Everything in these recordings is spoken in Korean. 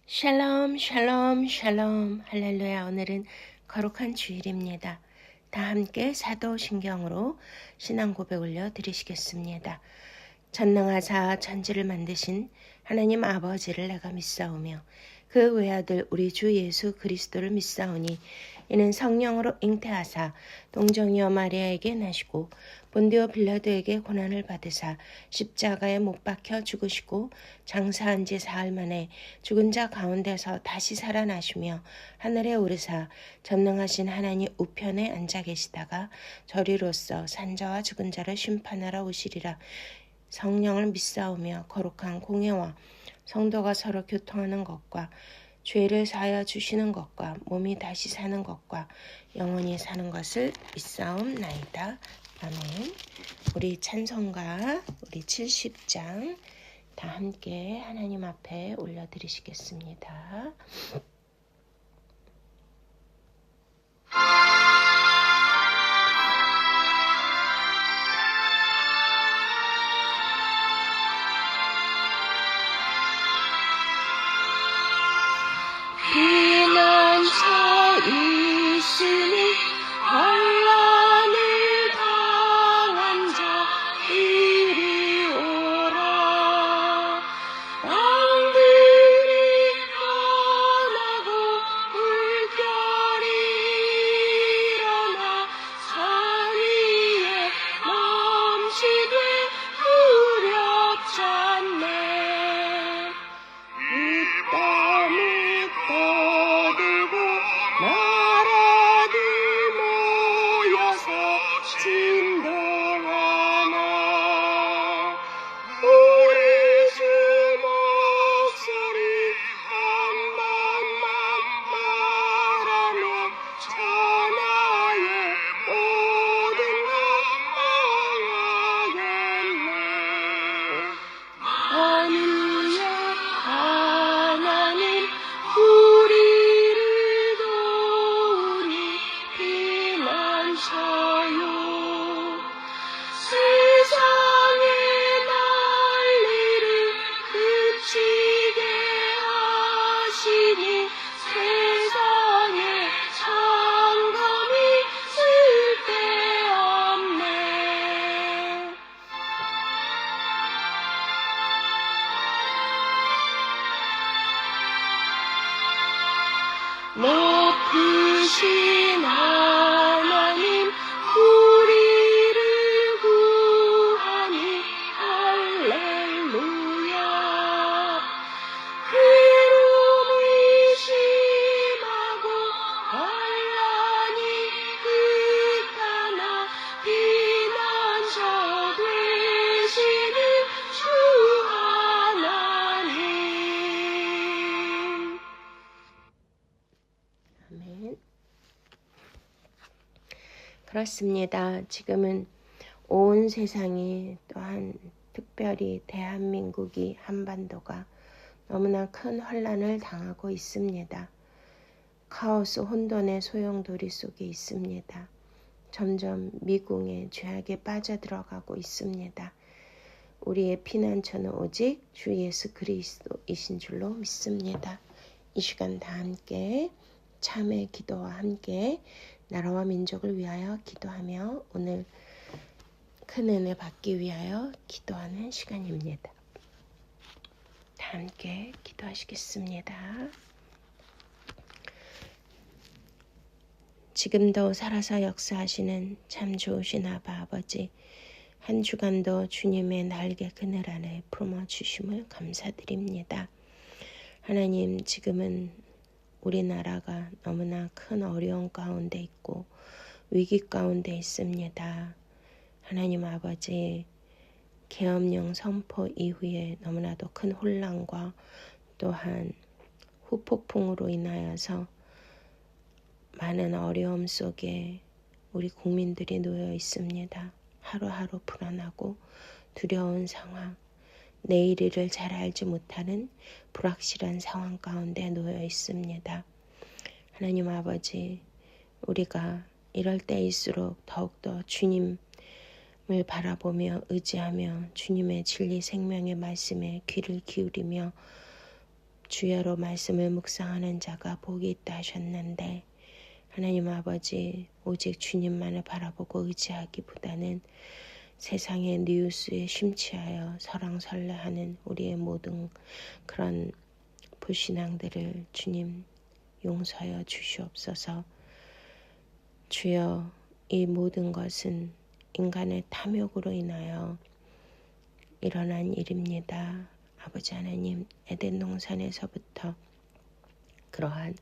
샬롬 샬롬 샬롬 할렐루야. 오늘은 거룩한 주일입니다. 다 함께 사도신경으로 신앙 고백 올려드리시겠습니다. 전능하사 천지를 만드신 하나님 아버지를 내가 믿사오며 그 외아들 우리 주 예수 그리스도를 믿사오니 이는 성령으로 잉태하사 동정녀 마리아에게 나시고 본디오 빌라도에게 고난을 받으사 십자가에 못 박혀 죽으시고 장사한 지 사흘 만에 죽은 자 가운데서 다시 살아나시며 하늘에 오르사 전능하신 하나님 우편에 앉아 계시다가 저리로서 산자와 죽은 자를 심판하러 오시리라. 성령을 믿사오며 거룩한 공예와 성도가 서로 교통하는 것과 죄를 사하여 주시는 것과 몸이 다시 사는 것과 영원히 사는 것을 믿사옵나이다. 아멘. 우리 찬송가 우리 70장 다 함께 하나님 앞에 올려드리시겠습니다. 피난처 있으니 환난을 당한 자 이리 오라. 땅들이 떠나고 물결이 일어나 산 위에 넘치되 두렵잖네. 이 땀을 떠들고 나라들 모여서 진동하나. 우리 주 목소리 한 번만 말하면 천하의 모든 것 망하겠네. 아니야 하나님 우리를 도우니 피난처요. 세상의 난리를 그치게 하시니 세상에 상금이 쓸데없네. 높으신 하나님 우리를 구하니 할렐루야. 괴로움이 심하고 환난이 극하나 피난처 되시는 주 하나님. 아멘. 그렇습니다. 지금은 온 세상이 또한 특별히 대한민국이 한반도가 너무나 큰 혼란을 당하고 있습니다. 카오스 혼돈의 소용돌이 속에 있습니다. 점점 미궁의 죄악에 빠져들어가고 있습니다. 우리의 피난처는 오직 주 예수 그리스도이신 줄로 믿습니다. 이 시간 다 함께 참회 기도와 함께 나라와 민족을 위하여 기도하며 오늘 큰 은혜 받기 위하여 기도하는 시간입니다. 다 함께 기도하시겠습니다. 지금도 살아서 역사하시는 참 좋으신 아바 아버지, 한 주간도 주님의 날개 그늘 아래 품어주심을 감사드립니다. 하나님, 지금은 우리나라가 너무나 큰 어려움 가운데 있고 위기 가운데 있습니다. 하나님 아버지, 계엄령 선포 이후에 너무나도 큰 혼란과 또한 후폭풍으로 인하여서 많은 어려움 속에 우리 국민들이 놓여 있습니다. 하루하루 불안하고 두려운 상황, 내일을 잘 알지 못하는 불확실한 상황 가운데 놓여 있습니다. 하나님 아버지, 우리가 이럴 때일수록 더욱더 주님을 바라보며 의지하며 주님의 진리 생명의 말씀에 귀를 기울이며 주야로 말씀을 묵상하는 자가 복이 있다 하셨는데 하나님 아버지 오직 주님만을 바라보고 의지하기보다는 세상의 뉴스에 심취하여 설왕설래하는 우리의 모든 그런 불신앙들을 주님 용서하여 주시옵소서. 주여, 이 모든 것은 인간의 탐욕으로 인하여 일어난 일입니다. 아버지 하나님, 에덴 동산에서부터 그러한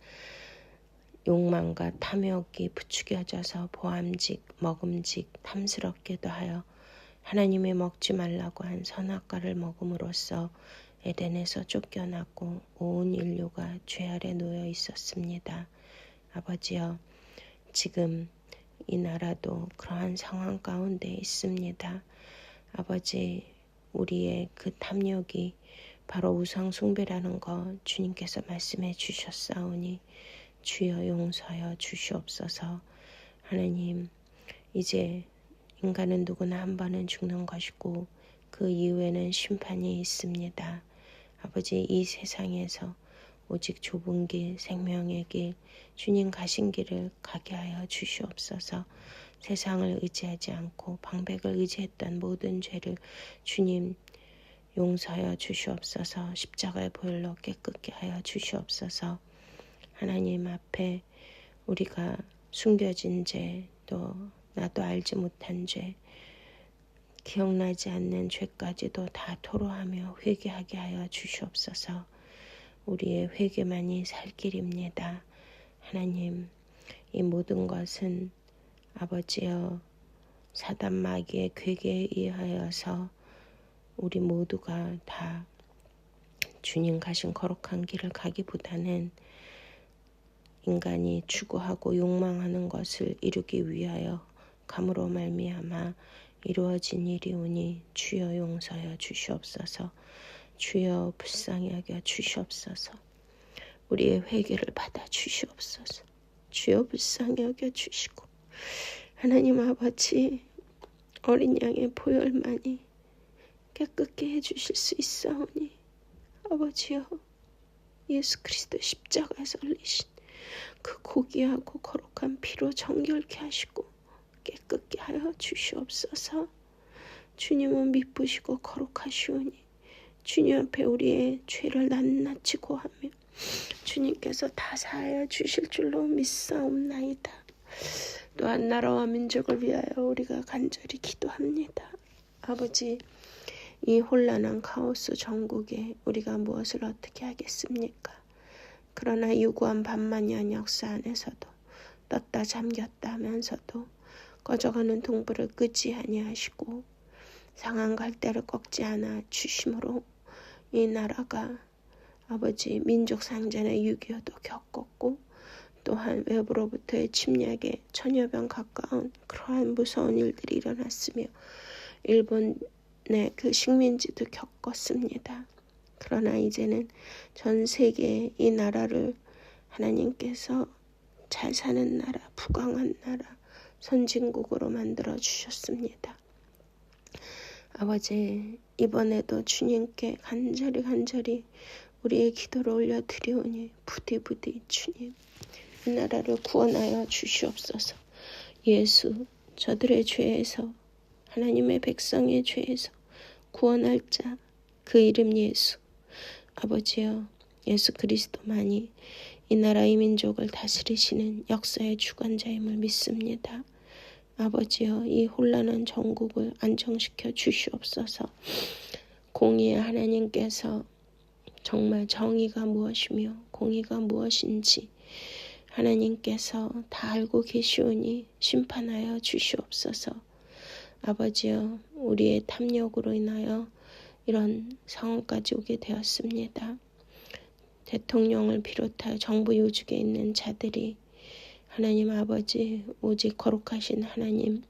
욕망과 탐욕이 부추겨져서 보암직, 먹음직, 탐스럽게도 하여 하나님의 먹지 말라고 한 선악과를 먹음으로써 에덴에서 쫓겨났고 온 인류가 죄 아래 놓여 있었습니다. 아버지여, 지금 이 나라도 그러한 상황 가운데 있습니다. 아버지, 우리의 그 탐욕이 바로 우상 숭배라는 것 주님께서 말씀해 주셨사오니 주여 용서하여 주시옵소서. 하나님, 이제 인간은 누구나 한 번은 죽는 것이고 그 이후에는 심판이 있습니다. 아버지, 이 세상에서 오직 좁은 길, 생명의 길, 주님 가신 길을 가게 하여 주시옵소서. 세상을 의지하지 않고 방백을 의지했던 모든 죄를 주님 용서하여 주시옵소서. 십자가의 보혈로 깨끗게 하여 주시옵소서. 하나님 앞에 우리가 숨겨진 죄, 또 나도 알지 못한 죄, 기억나지 않는 죄까지도 다 토로하며 회개하게 하여 주시옵소서. 우리의 회개만이 살 길입니다. 하나님, 이 모든 것은 아버지여 사단 마귀의 괴계에 의하여서 우리 모두가 다 주님 가신 거룩한 길을 가기보다는 인간이 추구하고 욕망하는 것을 이루기 위하여 감으로 말미암아 이루어진 일이오니 주여 용서하여 주시옵소서. 주여 불쌍히 여겨 주시옵소서. 우리의 회개를 받아 주시옵소서. 주여 불쌍히 여겨 주시고 하나님 아버지, 어린 양의 보혈만이 깨끗게 해주실 수 있사오니 아버지여, 예수 그리스도 십자가에서 흘리신 그 고귀하고 거룩한 피로 정결케 하시고 깨끗게 하여 주시옵소서. 주님은 미쁘시고 거룩하시오니 주님 앞에 우리의 죄를 낱낱이 고하며 주님께서 다 사하여 주실 줄로 믿사옵나이다. 또한 나라와 민족을 위하여 우리가 간절히 기도합니다. 아버지, 이 혼란한 카오스 전국에 우리가 무엇을 어떻게 하겠습니까? 그러나 유구한 반만년 역사 안에서도 떴다 잠겼다 하면서도 꺼져가는 동불을 끄지 아니하시고 상한 갈대를 꺾지 않아 주심으로 이 나라가 아버지 민족 상전의 6.25도 겪었고 또한 외부로부터의 침략에 천여병 가까운 그러한 무서운 일들이 일어났으며 일본의 그 식민지도 겪었습니다. 그러나 이제는 전 세계의 이 나라를 하나님께서 잘 사는 나라, 부강한 나라, 선진국으로 만들어 주셨습니다. 아버지, 이번에도 주님께 간절히 우리의 기도를 올려드리오니 부디 주님 이 나라를 구원하여 주시옵소서. 예수, 저들의 죄에서, 하나님의 백성의 죄에서 구원할 자, 그 이름 예수. 아버지여, 예수 그리스도만이 이 나라 이 민족을 다스리시는 역사의 주관자임을 믿습니다. 아버지여, 이 혼란한 전국을 안정시켜 주시옵소서. 공의의 하나님께서 정말 정의가 무엇이며 공의가 무엇인지 하나님께서 다 알고 계시오니 심판하여 주시옵소서. 아버지여, 우리의 탐욕으로 인하여 이런 상황까지 오게 되었습니다. 대통령을 비롯하여 정부 요직에 있는 자들이 하나님 아버지, 오직 거룩하신 하나님,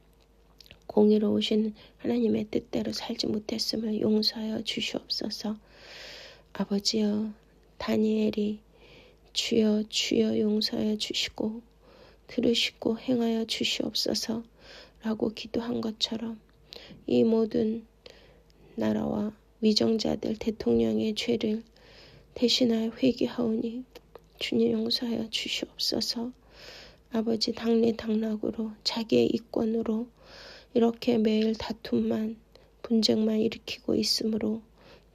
공의로우신 하나님의 뜻대로 살지 못했음을 용서하여 주시옵소서. 아버지여, 다니엘이 주여 용서하여 주시고 들으시고 행하여 주시옵소서 라고 기도한 것처럼 이 모든 나라와 위정자들, 대통령의 죄를 대신하여 회개하오니 주님 용서하여 주시옵소서. 아버지, 당리당락으로 자기의 이권으로 이렇게 매일 다툼만 분쟁만 일으키고 있으므로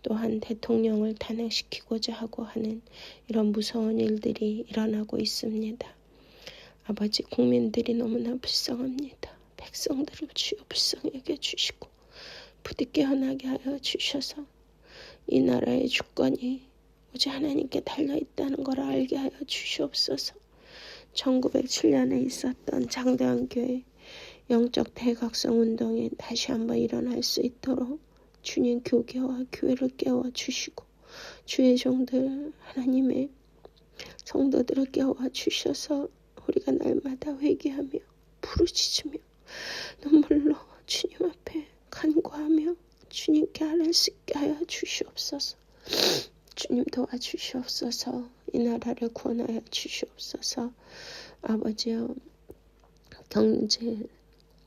또한 대통령을 탄핵시키고자 하고 하는 이런 무서운 일들이 일어나고 있습니다. 아버지, 국민들이 너무나 불쌍합니다. 백성들을 주여 불쌍히 여겨 주시고 부디 깨어나게 하여 주셔서 이 나라의 주권이 오직 하나님께 달려있다는 걸 알게 하여 주시옵소서. 1907년에 있었던 장대환 교회 영적 대각성 운동이 다시 한번 일어날 수 있도록 주님 교계와 교회를 깨워 주시고 주의 종들 하나님의 성도들을 깨워 주셔서 우리가 날마다 회개하며 부르짖으며 눈물로 주님 앞에 간구하며 주님께 아뢰 수 있게 하여 주시옵소서. 주님 도와주시옵소서. 이 나라를 구원하여 주시옵소서. 아버지여, 경제,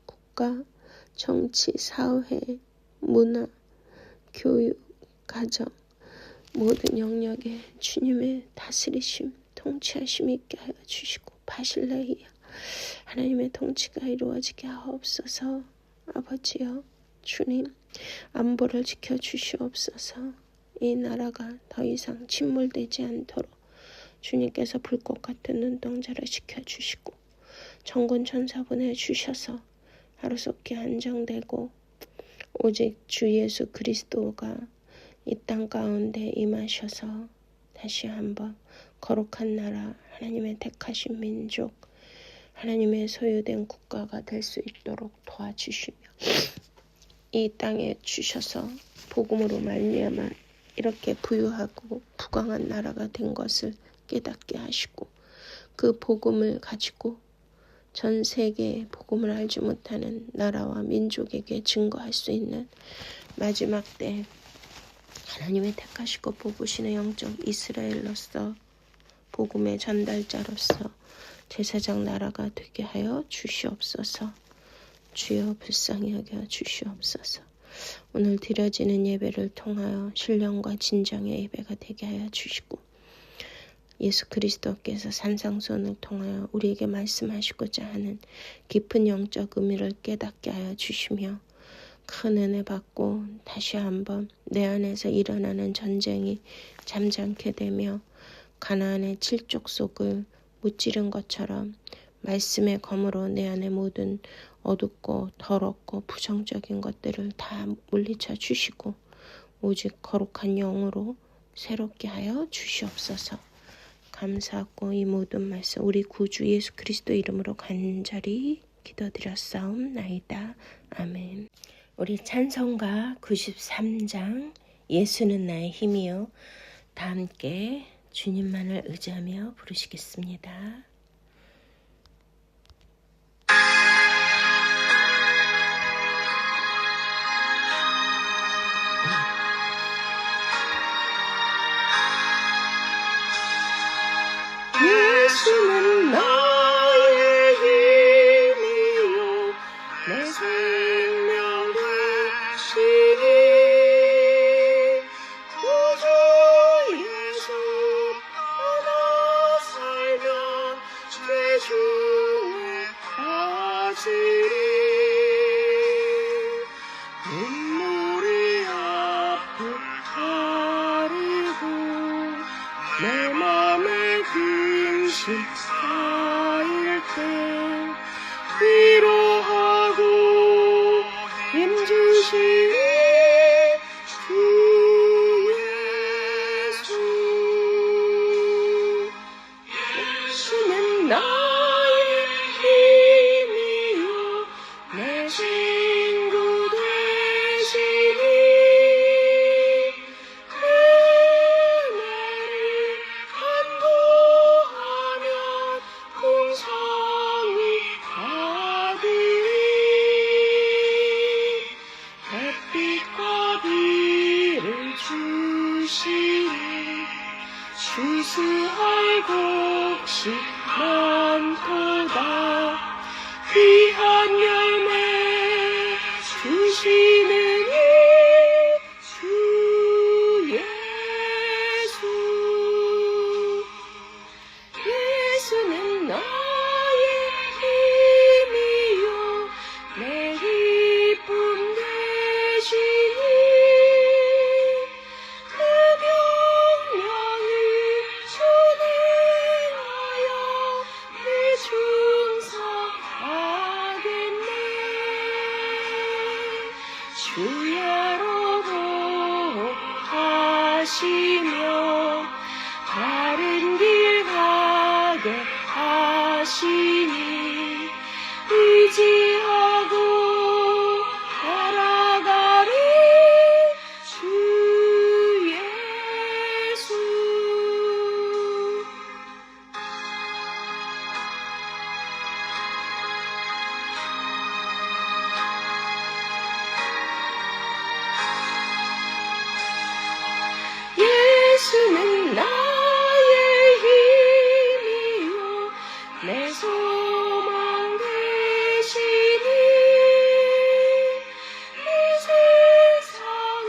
국가, 정치, 사회, 문화, 교육, 가정 모든 영역에 주님의 다스리심, 통치하심 있게 하여 주시고 바실레이아 하나님의 통치가 이루어지게 하옵소서. 아버지여, 주님 안보를 지켜주시옵소서. 이 나라가 더 이상 침몰되지 않도록 주님께서 불꽃 같은 눈동자를 지켜주시고 천군 천사 보내주셔서 하루속히 안정되고 오직 주 예수 그리스도가 이 땅 가운데 임하셔서 다시 한번 거룩한 나라, 하나님의 택하신 민족, 하나님의 소유된 국가가 될 수 있도록 도와주시며 이 땅에 주셔서 복음으로 말미암아 이렇게 부유하고 부강한 나라가 된 것을 깨닫게 하시고 그 복음을 가지고 전 세계에 복음을 알지 못하는 나라와 민족에게 증거할 수 있는 마지막 때 하나님의 택하시고 뽑으시는 영적 이스라엘로서 복음의 전달자로서 제사장 나라가 되게 하여 주시옵소서. 주여 불쌍히 여겨 주시옵소서. 오늘 드려지는 예배를 통하여 신령과 진정의 예배가 되게 하여 주시고 예수 그리스도께서 산상수훈을 통하여 우리에게 말씀하시고자 하는 깊은 영적 의미를 깨닫게 하여 주시며 큰 은혜 받고 다시 한번 내 안에서 일어나는 전쟁이 잠잠케 되며 가나안의 칠족 속을 무찌른 것처럼 말씀의 검으로 내 안에 모든 어둡고 더럽고 부정적인 것들을 다 물리쳐 주시고 오직 거룩한 영으로 새롭게 하여 주시옵소서. 감사하고 이 모든 말씀 우리 구주 예수 그리스도 이름으로 간절히 기도드렸사옵나이다. 아멘. 우리 찬송가 93장 예수는 나의 힘이요 다 함께 주님만을 의지하며 부르시겠습니다. 예수는 나의 힘이요 내 생명 되시니 구주 예수 하나 살면 죄 중에 빠지리 눈물이 앞을 가리고 내 맘에 근심 쌓일 때 위로하고 힘주시니 주 예수 예수는 나의 힘이요 내 친구 되시니 주스할 곡식 많도다 귀한 열매 주시는 이 주 예수 바른 길 가게 하시니 의지하고 따라가리 주 예수. 예수는 나의 힘이요 내 소망 되시니 이 세상을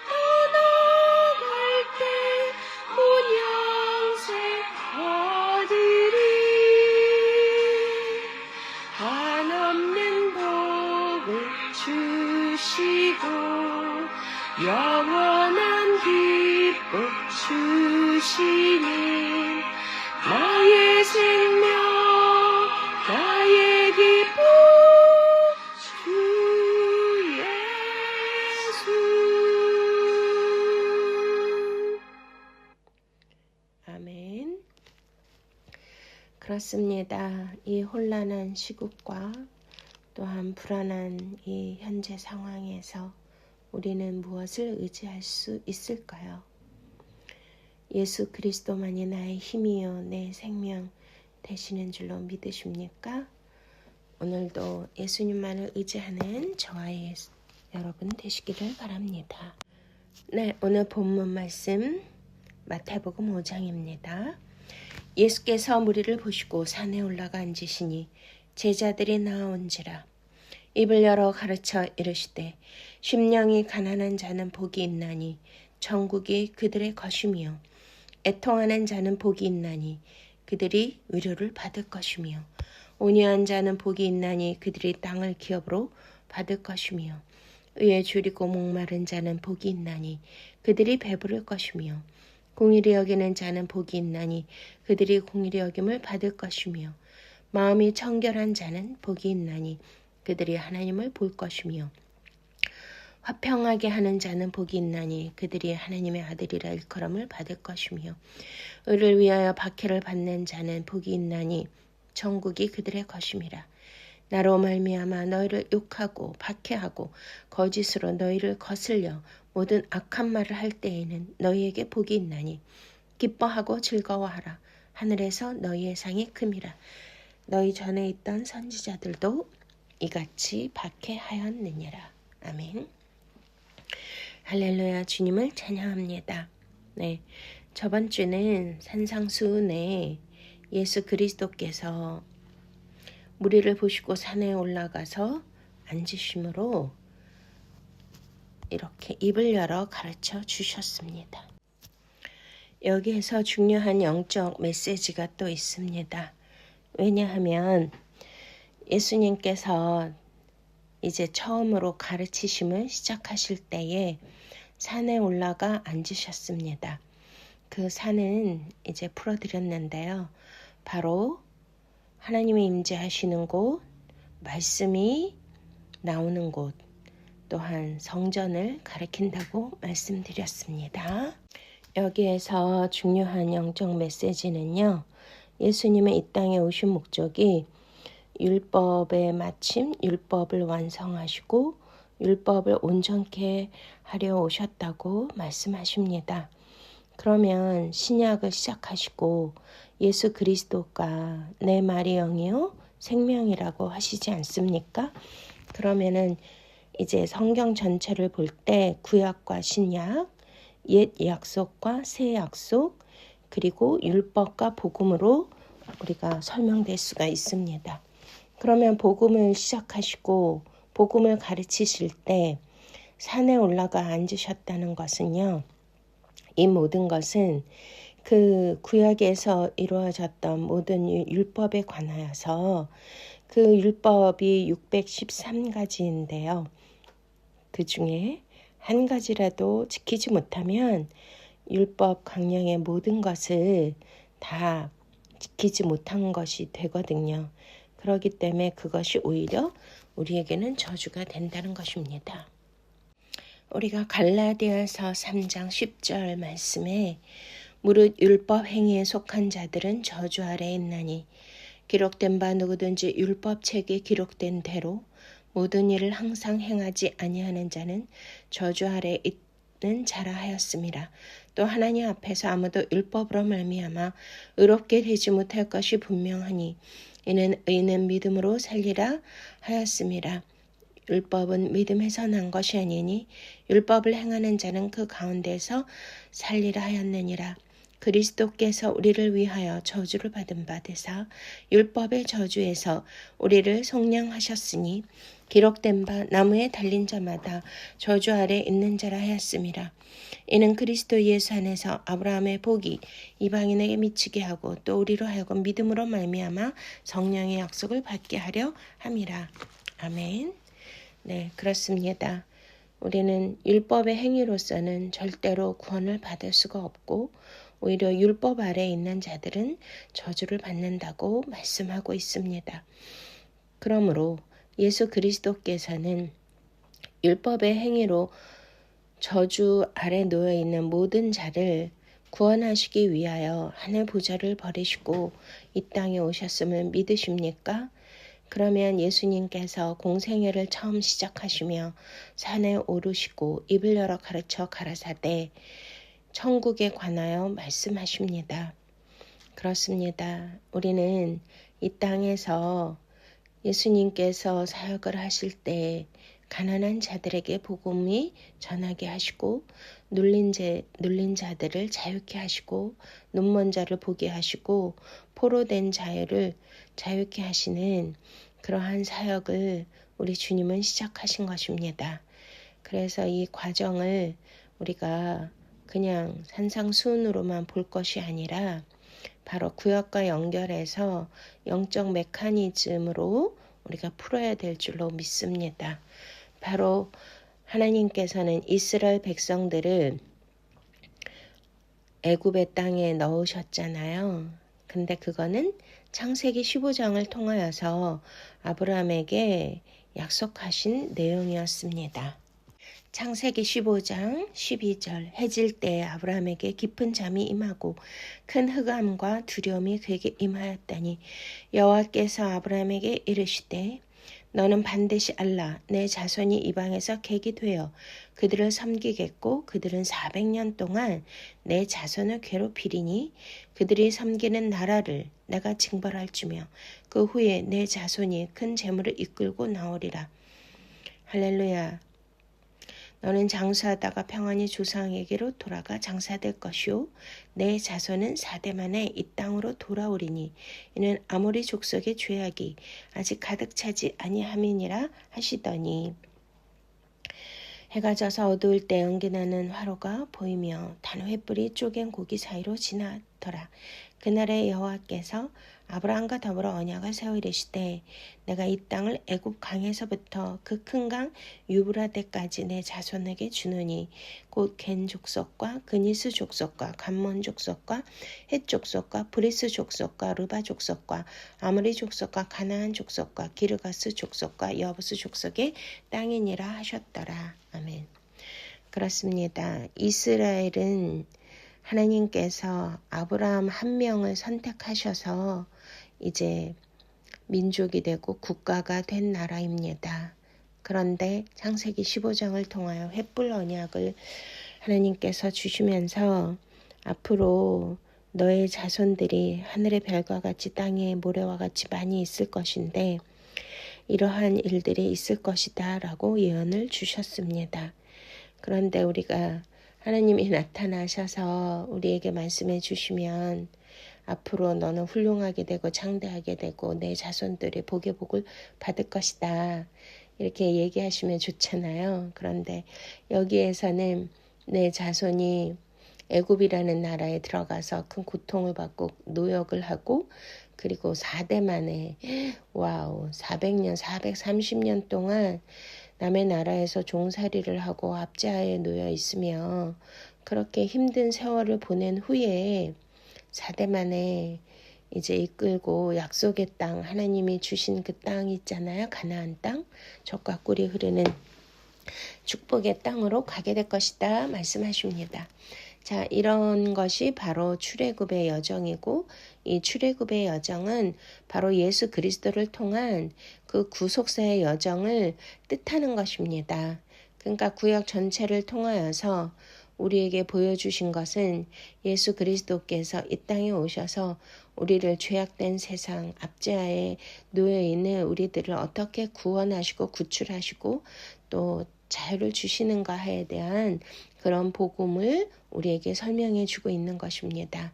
떠나갈 때 온 양생 얻으리. 한없는 복을 주시고 영원한 기쁨 주시니 나의 생명 나의 기쁨 주 예수. 아멘. 그렇습니다. 이 혼란한 시국과 또한 불안한 이 현재 상황에서 우리는 무엇을 의지할 수 있을까요? 예수 그리스도만이 나의 힘이요 내 생명 되시는 줄로 믿으십니까? 오늘도 예수님만을 의지하는 저와 여러분 되시기를 바랍니다. 네, 오늘 본문 말씀 마태복음 5장입니다. 예수께서 무리를 보시고 산에 올라가 앉으시니 제자들이 나아온지라. 입을 열어 가르쳐 이르시되 심령이 가난한 자는 복이 있나니 천국이 그들의 것이며 애통하는 자는 복이 있나니 그들이 위로를 받을 것이며 온유한 자는 복이 있나니 그들이 땅을 기업으로 받을 것이며 의에 줄이고 목마른 자는 복이 있나니 그들이 배부를 것이며 공의를 여기는 자는 복이 있나니 그들이 공의를 여김을 받을 것이며 마음이 청결한 자는 복이 있나니 그들이 하나님을 볼 것이며 화평하게 하는 자는 복이 있나니 그들이 하나님의 아들이라 일컬음을 받을 것이며 의를 위하여 박해를 받는 자는 복이 있나니 천국이 그들의 것임이라. 나로 말미암아 너희를 욕하고 박해하고 거짓으로 너희를 거슬려 모든 악한 말을 할 때에는 너희에게 복이 있나니 기뻐하고 즐거워하라. 하늘에서 너희의 상이 큼이라. 너희 전에 있던 선지자들도 이같이 박해하였느니라. 아멘. 할렐루야. 주님을 찬양합니다. 네, 저번 주는 산상수훈에 예수 그리스도께서 무리를 보시고 산에 올라가서 앉으심으로 이렇게 입을 열어 가르쳐 주셨습니다. 여기에서 중요한 영적 메시지가 또 있습니다. 왜냐하면 예수님께서 이제 처음으로 가르치심을 시작하실 때에 산에 올라가 앉으셨습니다. 그 산은 이제 풀어드렸는데요. 바로 하나님이 임재하시는 곳, 말씀이 나오는 곳, 또한 성전을 가리킨다고 말씀드렸습니다. 여기에서 중요한 영적 메시지는요. 예수님의 이 땅에 오신 목적이 율법의 마침, 율법을 완성하시고 율법을 온전케 하려 오셨다고 말씀하십니다. 그러면 신약을 시작하시고 예수 그리스도가 내 말이 영이요 생명이라고 하시지 않습니까? 그러면은 이제 성경 전체를 볼 때 구약과 신약, 옛 약속과 새 약속, 그리고 율법과 복음으로 우리가 설명될 수가 있습니다. 그러면 복음을 시작하시고 복음을 가르치실 때 산에 올라가 앉으셨다는 것은요. 이 모든 것은 그 구약에서 이루어졌던 모든 율법에 관하여서 그 율법이 613가지인데요. 그 중에 한 가지라도 지키지 못하면 율법 강령의 모든 것을 다 지키지 못한 것이 되거든요. 그렇기 때문에 그것이 오히려 우리에게는 저주가 된다는 것입니다. 우리가 갈라디아서 3장 10절 말씀에 무릇 율법 행위에 속한 자들은 저주 아래에 있나니 기록된 바 누구든지 율법책에 기록된 대로 모든 일을 항상 행하지 아니하는 자는 저주 아래에 있는 자라 하였음이라. 또 하나님 앞에서 아무도 율법으로 말미암아 의롭게 되지 못할 것이 분명하니 이는 의인은 믿음으로 살리라 하였음이라. 율법은 믿음에서 난 것이 아니니 율법을 행하는 자는 그 가운데서 살리라 하였느니라. 그리스도께서 우리를 위하여 저주를 받은 바 되사 율법의 저주에서 우리를 속량하셨으니 기록된 바 나무에 달린 자마다 저주 아래 있는 자라 하였음이라. 이는 그리스도 예수 안에서 아브라함의 복이 이방인에게 미치게 하고 또 우리로 하여금 믿음으로 말미암아 성령의 약속을 받게 하려 함이라. 아멘. 네, 그렇습니다. 우리는 율법의 행위로서는 절대로 구원을 받을 수가 없고 오히려 율법 아래에 있는 자들은 저주를 받는다고 말씀하고 있습니다. 그러므로 예수 그리스도께서는 율법의 행위로 저주 아래 놓여 있는 모든 자를 구원하시기 위하여 하늘 보좌를 버리시고 이 땅에 오셨음을 믿으십니까? 그러면 예수님께서 공생애를 처음 시작하시며 산에 오르시고 입을 열어 가르쳐 가라사대 천국에 관하여 말씀하십니다. 그렇습니다. 우리는 이 땅에서 예수님께서 사역을 하실 때 가난한 자들에게 복음이 전하게 하시고 눌린 자들을 자유케 하시고 눈먼 자를 보게 하시고 포로된 자유를 자유케 하시는 그러한 사역을 우리 주님은 시작하신 것입니다. 그래서 이 과정을 우리가 그냥 산상수훈으로만 볼 것이 아니라 바로 구약과 연결해서 영적 메커니즘으로 우리가 풀어야 될 줄로 믿습니다. 바로 하나님께서는 이스라엘 백성들을 애굽의 땅에 넣으셨잖아요. 근데 그거는 창세기 15장을 통하여서 아브라함에게 약속하신 내용이었습니다. 창세기 15장 12절 해질 때에 아브라함에게 깊은 잠이 임하고 큰 흑암과 두려움이 그에게 임하였다니 여호와께서 아브라함에게 이르시되 너는 반드시 알라 내 자손이 이방에서 객이 되어 그들을 섬기겠고 그들은 400년 동안 내 자손을 괴롭히리니 그들이 섬기는 나라를 내가 징벌할 주며 그 후에 내 자손이 큰 재물을 이끌고 나오리라. 할렐루야. 너는 장수하다가 평안히 조상에게로 돌아가 장사될 것이요 내 자손은 4대 만에 이 땅으로 돌아오리니 이는 아모리 족속의 죄악이 아직 가득 차지 아니함이니라 하시더니 해가 져서 어두울 때 연기나는 화로가 보이며 단 횃불이 쪼갠 고기 사이로 지나더라. 그날에 여호와께서 아브라함과 더불어 언약을 세워 이르시되 내가 이 땅을 애굽 강에서부터 그 큰 강 유브라데까지 내 자손에게 주노니 곧 겐 족속과 그니스 족속과 감몬 족속과 헷 족속과 브리스 족속과 르바 족속과 아모리 족속과 가나안 족속과 기르가스 족속과 여부스 족속의 땅이니라 하셨더라. 아멘. 그렇습니다. 이스라엘은 하나님께서 아브라함 한 명을 선택하셔서 이제 민족이 되고 국가가 된 나라입니다. 그런데 창세기 15장을 통하여 횃불 언약을 하나님께서 주시면서 앞으로 너의 자손들이 하늘의 별과 같이 땅의 모래와 같이 많이 있을 것인데 이러한 일들이 있을 것이다 라고 예언을 주셨습니다. 그런데 우리가 하나님이 나타나셔서 우리에게 말씀해 주시면 앞으로 너는 훌륭하게 되고 장대하게 되고 내 자손들이 복의 복을 받을 것이다. 이렇게 얘기하시면 좋잖아요. 그런데 여기에서는 내 자손이 애굽이라는 나라에 들어가서 큰 고통을 받고 노역을 하고 그리고 4대 만에 400년 430년 동안 남의 나라에서 종살이를 하고 압제하에 놓여 있으며 그렇게 힘든 세월을 보낸 후에 4대 만에 이제 이끌고 약속의 땅 하나님이 주신 그 땅 있잖아요. 가나안 땅 젖과 꿀이 흐르는 축복의 땅으로 가게 될 것이다 말씀하십니다. 자, 이런 것이 바로 출애굽의 여정이고, 이 출애굽의 여정은 바로 예수 그리스도를 통한 그 구속사의 여정을 뜻하는 것입니다. 그러니까 구약 전체를 통하여서 우리에게 보여주신 것은 예수 그리스도께서 이 땅에 오셔서 우리를 죄악된 세상 압제하에 놓여있는 우리들을 어떻게 구원하시고 구출하시고 또 자유를 주시는가에 대한 그런 복음을 우리에게 설명해 주고 있는 것입니다.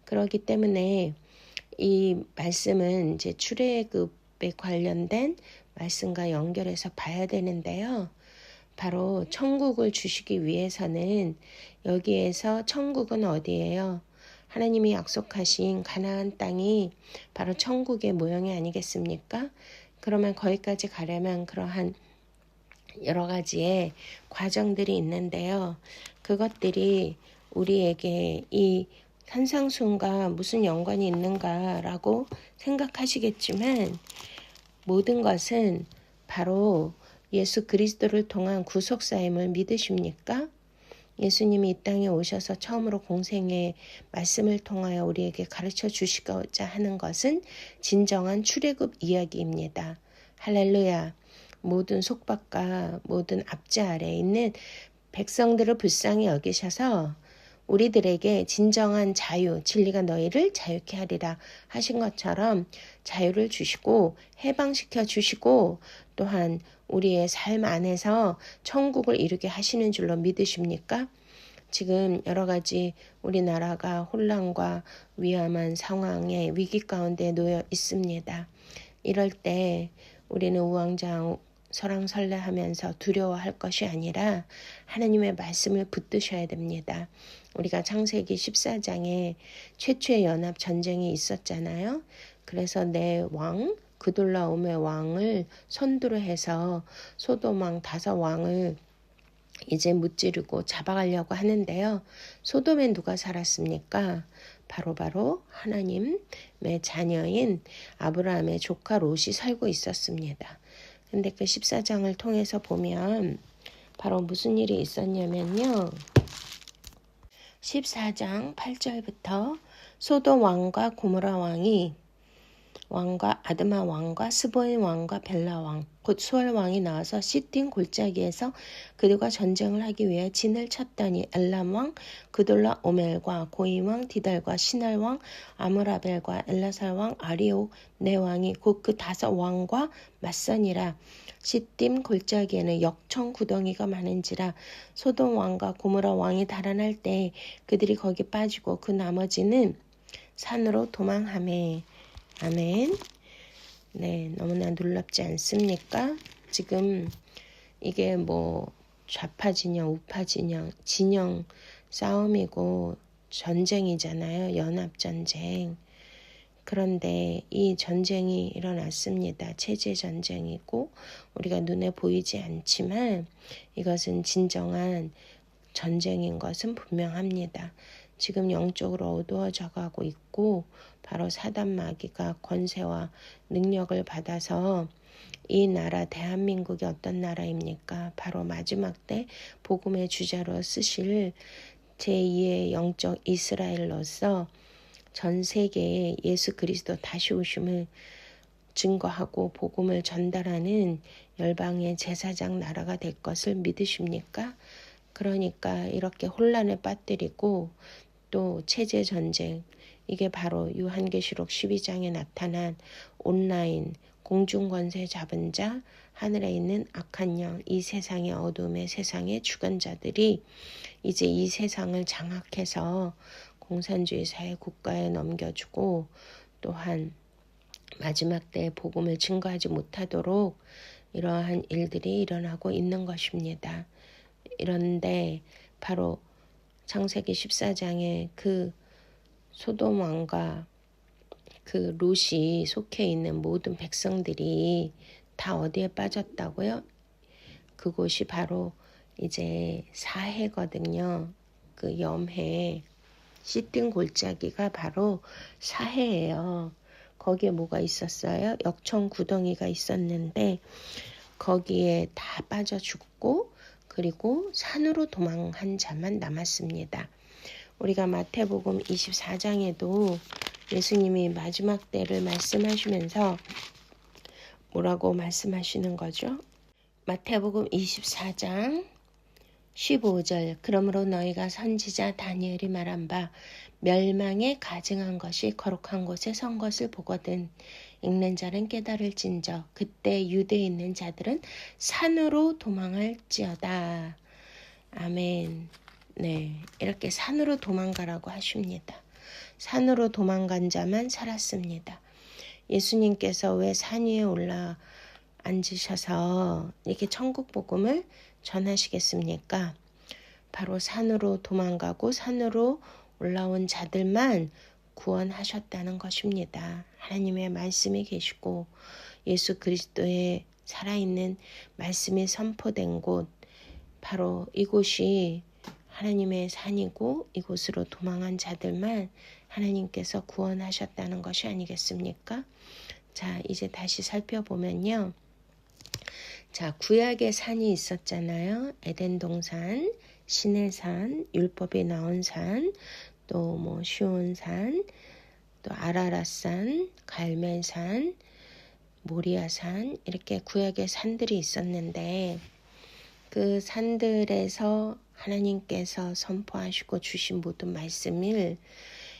그렇기 때문에 이 말씀은 이제 출애굽에 관련된 말씀과 연결해서 봐야 되는데요. 바로 천국을 주시기 위해서는 여기에서 천국은 어디예요? 하나님이 약속하신 가나안 땅이 바로 천국의 모형이 아니겠습니까? 그러면 거기까지 가려면 그러한 여러 가지의 과정들이 있는데요. 그것들이 우리에게 이 산상수훈과 무슨 연관이 있는가라고 생각하시겠지만 모든 것은 바로 예수 그리스도를 통한 구속사임을 믿으십니까? 예수님이 이 땅에 오셔서 처음으로 공생의 말씀을 통하여 우리에게 가르쳐 주시고자 하는 것은 진정한 출애굽 이야기입니다. 할렐루야. 모든 속박과 모든 압제 아래에 있는 백성들을 불쌍히 여기셔서 우리들에게 진정한 자유, 진리가 너희를 자유케 하리라 하신 것처럼 자유를 주시고 해방시켜 주시고 또한 우리의 삶 안에서 천국을 이루게 하시는 줄로 믿으십니까? 지금 여러 가지 우리나라가 혼란과 위험한 상황에 위기 가운데 놓여 있습니다. 이럴 때 우리는 우왕좌왕 설왕설래하면서 두려워할 것이 아니라 하나님의 말씀을 붙드셔야 됩니다. 우리가 창세기 14장에 최초의 연합 전쟁이 있었잖아요. 그래서 내 왕 그돌라오메 왕을 선두로 해서 소돔 왕 5왕을 이제 무찌르고 잡아가려고 하는데요. 소돔에 누가 살았습니까? 바로 하나님의 자녀인 아브라함의 조카 롯이 살고 있었습니다. 근데 그 14장을 통해서 보면 바로 무슨 일이 있었냐면요. 14장 8절부터 소돔 왕과 고모라 왕과 아드마 왕과 스보인 왕과 벨라 왕, 곧 수월 왕이 나와서 시딘 골짜기에서 그들과 전쟁을 하기 위해 진을 쳤더니 엘람 왕 그돌라 오멜과 고임 왕 디달과 시날 왕 아므라벨과 엘라살 왕 아리오 네 왕이 곧 그 5왕과 맞서니라. 시딤 골짜기에는 역청 구덩이가 많은지라 소돔 왕과 고모라 왕이 달아날 때 그들이 거기 빠지고 그 나머지는 산으로 도망하매. 아멘. 네, 너무나 놀랍지 않습니까? 지금 이게 뭐 좌파 진영, 우파 진영 싸움이고 전쟁이잖아요. 연합전쟁. 그런데 이 전쟁이 일어났습니다. 체제 전쟁이고 우리가 눈에 보이지 않지만 이것은 진정한 전쟁인 것은 분명합니다. 지금 영적으로 어두워져 가고 있고 바로 사단 마귀가 권세와 능력을 받아서 이 나라 대한민국이 어떤 나라입니까? 바로 마지막 때 복음의 주자로 쓰실 제2의 영적 이스라엘로서 전 세계에 예수 그리스도 다시 오심을 증거하고 복음을 전달하는 열방의 제사장 나라가 될 것을 믿으십니까? 그러니까 이렇게 혼란에 빠뜨리고 또 체제 전쟁, 이게 바로 요한계시록 12장에 나타난 온라인 공중권세 잡은 자, 하늘에 있는 악한 영, 이 세상의 어둠의 세상의 주관자들이 이제 이 세상을 장악해서 공산주의 사회 국가에 넘겨주고 또한 마지막 때에 복음을 증거하지 못하도록 이러한 일들이 일어나고 있는 것입니다. 이런데 바로 창세기 14장에 그 소돔 왕과 그 롯이 속해 있는 모든 백성들이 다 어디에 빠졌다고요? 그곳이 바로 이제 사해거든요. 그 염해 시딘 골짜기가 바로 사해예요. 거기에 뭐가 있었어요? 역청 구덩이가 있었는데 거기에 다 빠져 죽고 그리고 산으로 도망한 자만 남았습니다. 우리가 마태복음 24장에도 예수님이 마지막 때를 말씀하시면서 뭐라고 말씀하시는 거죠? 마태복음 24장 15절 그러므로 너희가 선지자 다니엘이 말한 바 멸망에 가증한 것이 거룩한 곳에 선 것을 보거든 읽는 자는 깨달을진저 그때 유대에 있는 자들은 산으로 도망할지어다. 아멘. 네, 이렇게 산으로 도망가라고 하십니다. 산으로 도망간 자만 살았습니다. 예수님께서 왜 산 위에 올라 앉으셔서 이렇게 천국 복음을 전하시겠습니까? 바로 산으로 도망가고 산으로 올라온 자들만 구원하셨다는 것입니다. 하나님의 말씀이 계시고 예수 그리스도의 살아있는 말씀이 선포된 곳, 바로 이곳이 하나님의 산이고 이곳으로 도망한 자들만 하나님께서 구원하셨다는 것이 아니겠습니까? 자, 이제 다시 살펴보면요. 자, 구약의 산이 있었잖아요. 에덴 동산, 신의 산, 율법이 나온 산, 또 시온산, 또 아라랏산, 갈멜산, 모리아산 이렇게 구약의 산들이 있었는데 그 산들에서 하나님께서 선포하시고 주신 모든 말씀을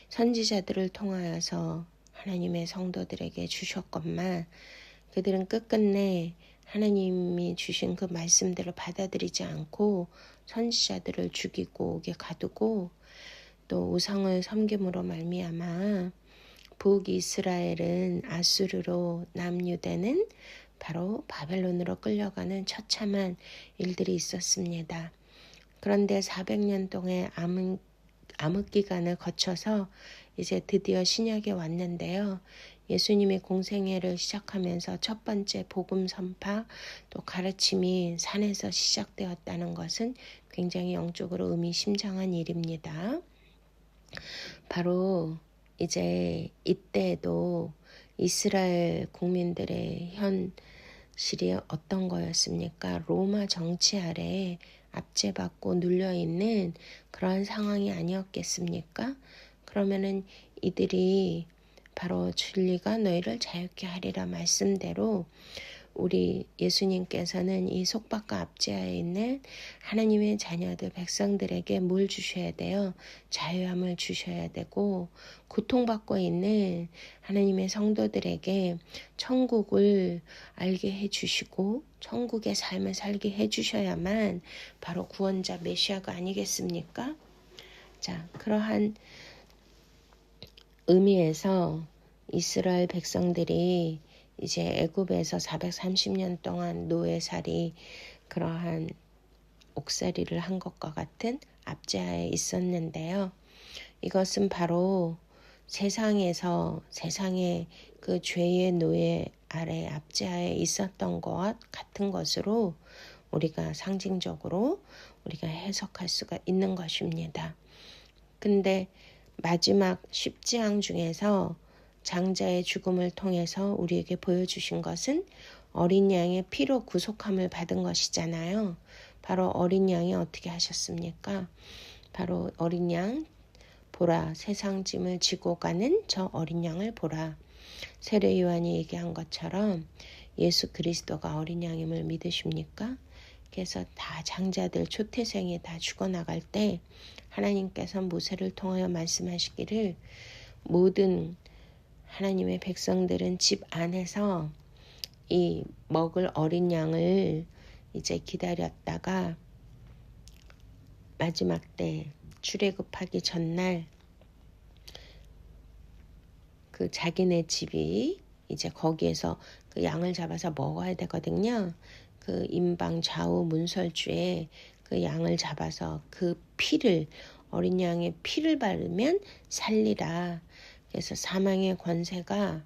선지자들을 통하여서 하나님의 성도들에게 주셨건만 그들은 끝끝내 하나님이 주신 그 말씀들을 받아들이지 않고 선지자들을 죽이고 옥에 가두고 또 우상을 섬김으로 말미암아 북이스라엘은 아수르로 남유대는 바로 바벨론으로 끌려가는 처참한 일들이 있었습니다. 그런데 400년 동안의 암흑기간을 거쳐서 이제 드디어 신약에 왔는데요. 예수님이 공생애를 시작하면서 첫 번째 복음 선파 또 가르침이 산에서 시작되었다는 것은 굉장히 영적으로 의미심장한 일입니다. 바로 이제 이때도 이스라엘 국민들의 현실이 어떤 거였습니까? 로마 정치 아래에 압제받고 눌려있는 그런 상황이 아니었겠습니까? 그러면은 이들이 바로 진리가 너희를 자유케 하리라 말씀대로 우리 예수님께서는 이 속박과 압제하에 있는 하나님의 자녀들 백성들에게 뭘 주셔야 돼요? 자유함을 주셔야 되고 고통받고 있는 하나님의 성도들에게 천국을 알게 해주시고 천국의 삶을 살게 해주셔야만 바로 구원자 메시아가 아니겠습니까? 자, 그러한 의미에서 이스라엘 백성들이 이제 애굽에서 430년 동안 노예살이 그러한 옥살이를 한 것과 같은 압제하에 있었는데요. 이것은 바로 세상의 그 죄의 노예 아래 압제하에 있었던 것과 같은 것으로 우리가 상징적으로 우리가 해석할 수가 있는 것입니다. 근데 마지막 10지향 중에서 장자의 죽음을 통해서 우리에게 보여주신 것은 어린 양의 피로 구속함을 받은 것이잖아요. 바로 어린 양이 어떻게 하셨습니까? 바로 어린 양 보라, 세상 짐을 지고 가는 저 어린 양을 보라. 세례 요한이 얘기한 것처럼 예수 그리스도가 어린 양임을 믿으십니까? 그래서 다 장자들 초태생이 다 죽어나갈 때 하나님께서 모세를 통하여 말씀하시기를 모든 하나님의 백성들은 집 안에서 이 먹을 어린 양을 이제 기다렸다가 마지막 때 출애굽하기 전날 그 자기네 집이 이제 거기에서 그 양을 잡아서 먹어야 되거든요. 그 임방 좌우 문설주에 그 양을 잡아서 그 피를 어린 양의 피를 바르면 살리라. 그래서 사망의 권세가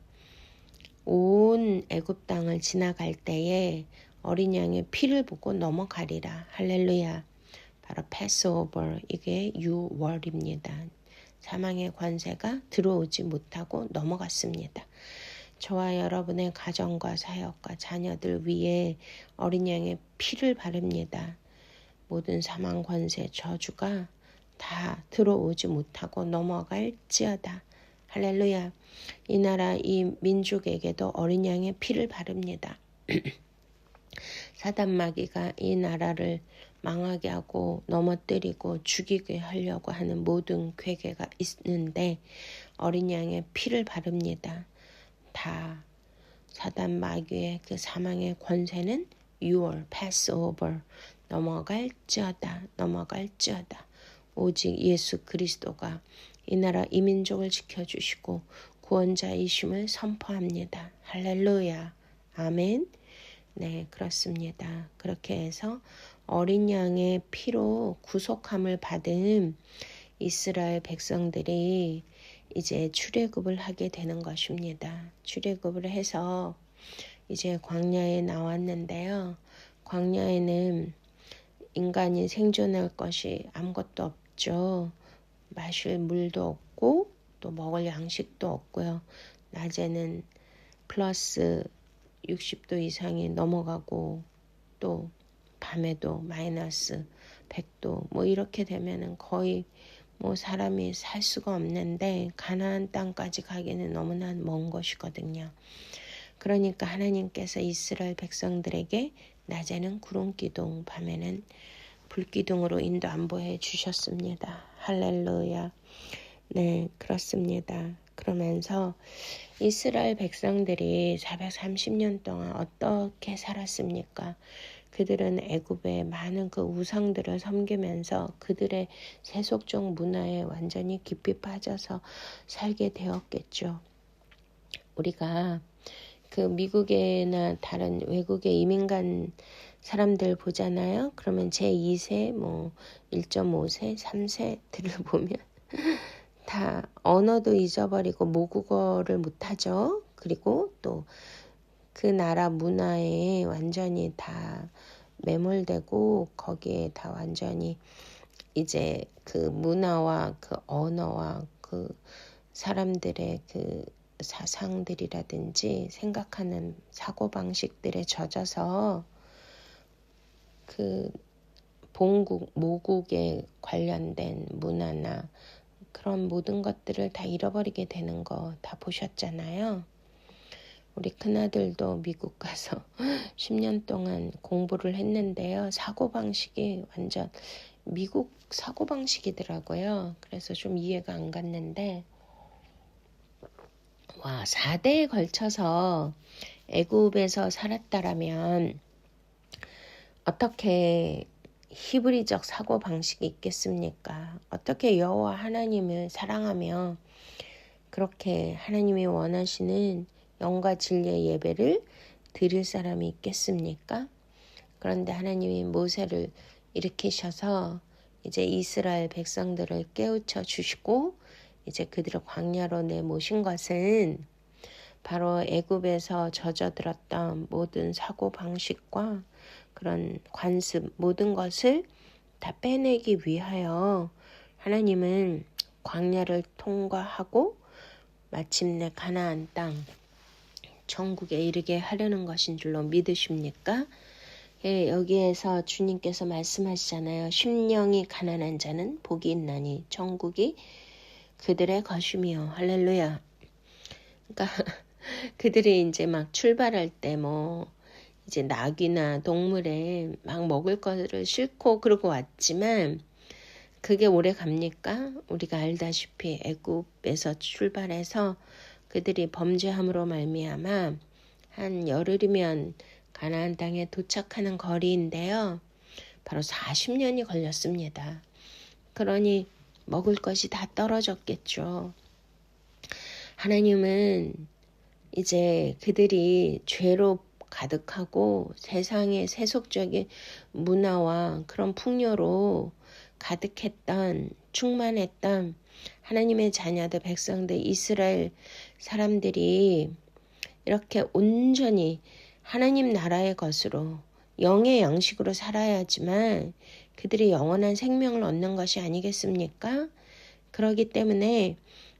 온 애굽 땅을 지나갈 때에 어린 양의 피를 보고 넘어가리라. 할렐루야. 바로 패스오버, 이게 유월입니다. 사망의 권세가 들어오지 못하고 넘어갔습니다. 저와 여러분의 가정과 사역과 자녀들 위에 어린 양의 피를 바릅니다. 모든 사망 권세 저주가 다 들어오지 못하고 넘어갈지어다. 할렐루야. 이 나라 이 민족에게도 어린 양의 피를 바릅니다. 사단 마귀가 이 나라를 망하게 하고 넘어뜨리고 죽이게 하려고 하는 모든 괴계가 있는데 어린 양의 피를 바릅니다. 다 사단 마귀의 그 사망의 권세는 6월 Passover 넘어갈지어다. 오직 예수 그리스도가 이 나라 이 민족을 지켜주시고 구원자이심을 선포합니다. 할렐루야. 아멘. 네, 그렇습니다. 그렇게 해서 어린 양의 피로 구속함을 받은 이스라엘 백성들이 이제 출애굽을 하게 되는 것입니다. 출애굽을 해서 이제 광야에 나왔는데요. 광야에는 인간이 생존할 것이 아무것도 없죠. 마실 물도 없고 또 먹을 양식도 없고요. 낮에는 플러스 60도 이상이 넘어가고 또 밤에도 마이너스 100도 뭐 이렇게 되면은 거의 뭐 사람이 살 수가 없는데 가나안 땅까지 가기는 너무나 먼 것이거든요. 그러니까 하나님께서 이스라엘 백성들에게 낮에는 구름기둥, 밤에는 불기둥으로 인도 안보해 주셨습니다. 할렐루야. 네, 그렇습니다. 그러면서 이스라엘 백성들이 430년 동안 어떻게 살았습니까? 그들은 애굽의 많은 그 우상들을 섬기면서 그들의 세속적 문화에 완전히 깊이 빠져서 살게 되었겠죠. 우리가 그 미국이나 다른 외국에 이민 간 사람들 보잖아요. 그러면 제2세, 뭐 1.5세, 3세들을 보면 다 언어도 잊어버리고 모국어를 못하죠. 그리고 또 그 나라 문화에 완전히 다 매몰되고 거기에 다 완전히 이제 그 문화와 그 언어와 그 사람들의 그 사상들이라든지 생각하는 사고방식들에 젖어서 그 본국, 모국에 관련된 문화나 그런 모든 것들을 다 잃어버리게 되는 거 다 보셨잖아요. 우리 큰아들도 미국 가서 10년 동안 공부를 했는데요. 사고방식이 완전 미국 사고방식이더라고요. 그래서 좀 이해가 안 갔는데 4대에 걸쳐서 애굽에서 살았다라면 어떻게 히브리적 사고방식이 있겠습니까? 어떻게 여호와 하나님을 사랑하며 그렇게 하나님이 원하시는 영과 진리의 예배를 드릴 사람이 있겠습니까? 그런데 하나님이 모세를 일으키셔서 이제 이스라엘 백성들을 깨우쳐 주시고 이제 그들을 광야로 내모신 것은 바로 애굽에서 젖어들었던 모든 사고방식과 그런 관습 모든 것을 다 빼내기 위하여 하나님은 광야를 통과하고 마침내 가나안 땅 천국에 이르게 하려는 것인 줄로 믿으십니까? 예, 여기에서 주님께서 말씀하시잖아요. 심령이 가난한 자는 복이 있나니 천국이 그들의 것이며 할렐루야. 그러니까 그들이 이제 막 출발할 때 뭐 이제 낙이나 동물에 막 먹을 거를 싣고 그러고 왔지만 그게 오래 갑니까? 우리가 알다시피 애굽에서 출발해서 그들이 범죄함으로 말미암아 한 열흘이면 가나안 땅에 도착하는 거리인데요. 바로 40년이 걸렸습니다. 그러니 먹을 것이 다 떨어졌겠죠. 하나님은 이제 그들이 죄로 가득하고 세상의 세속적인 문화와 그런 풍요로 가득했던 충만했던 하나님의 자녀들 백성들 이스라엘 사람들이 이렇게 온전히 하나님 나라의 것으로 영의 양식으로 살아야지만 그들이 영원한 생명을 얻는 것이 아니겠습니까? 그렇기 때문에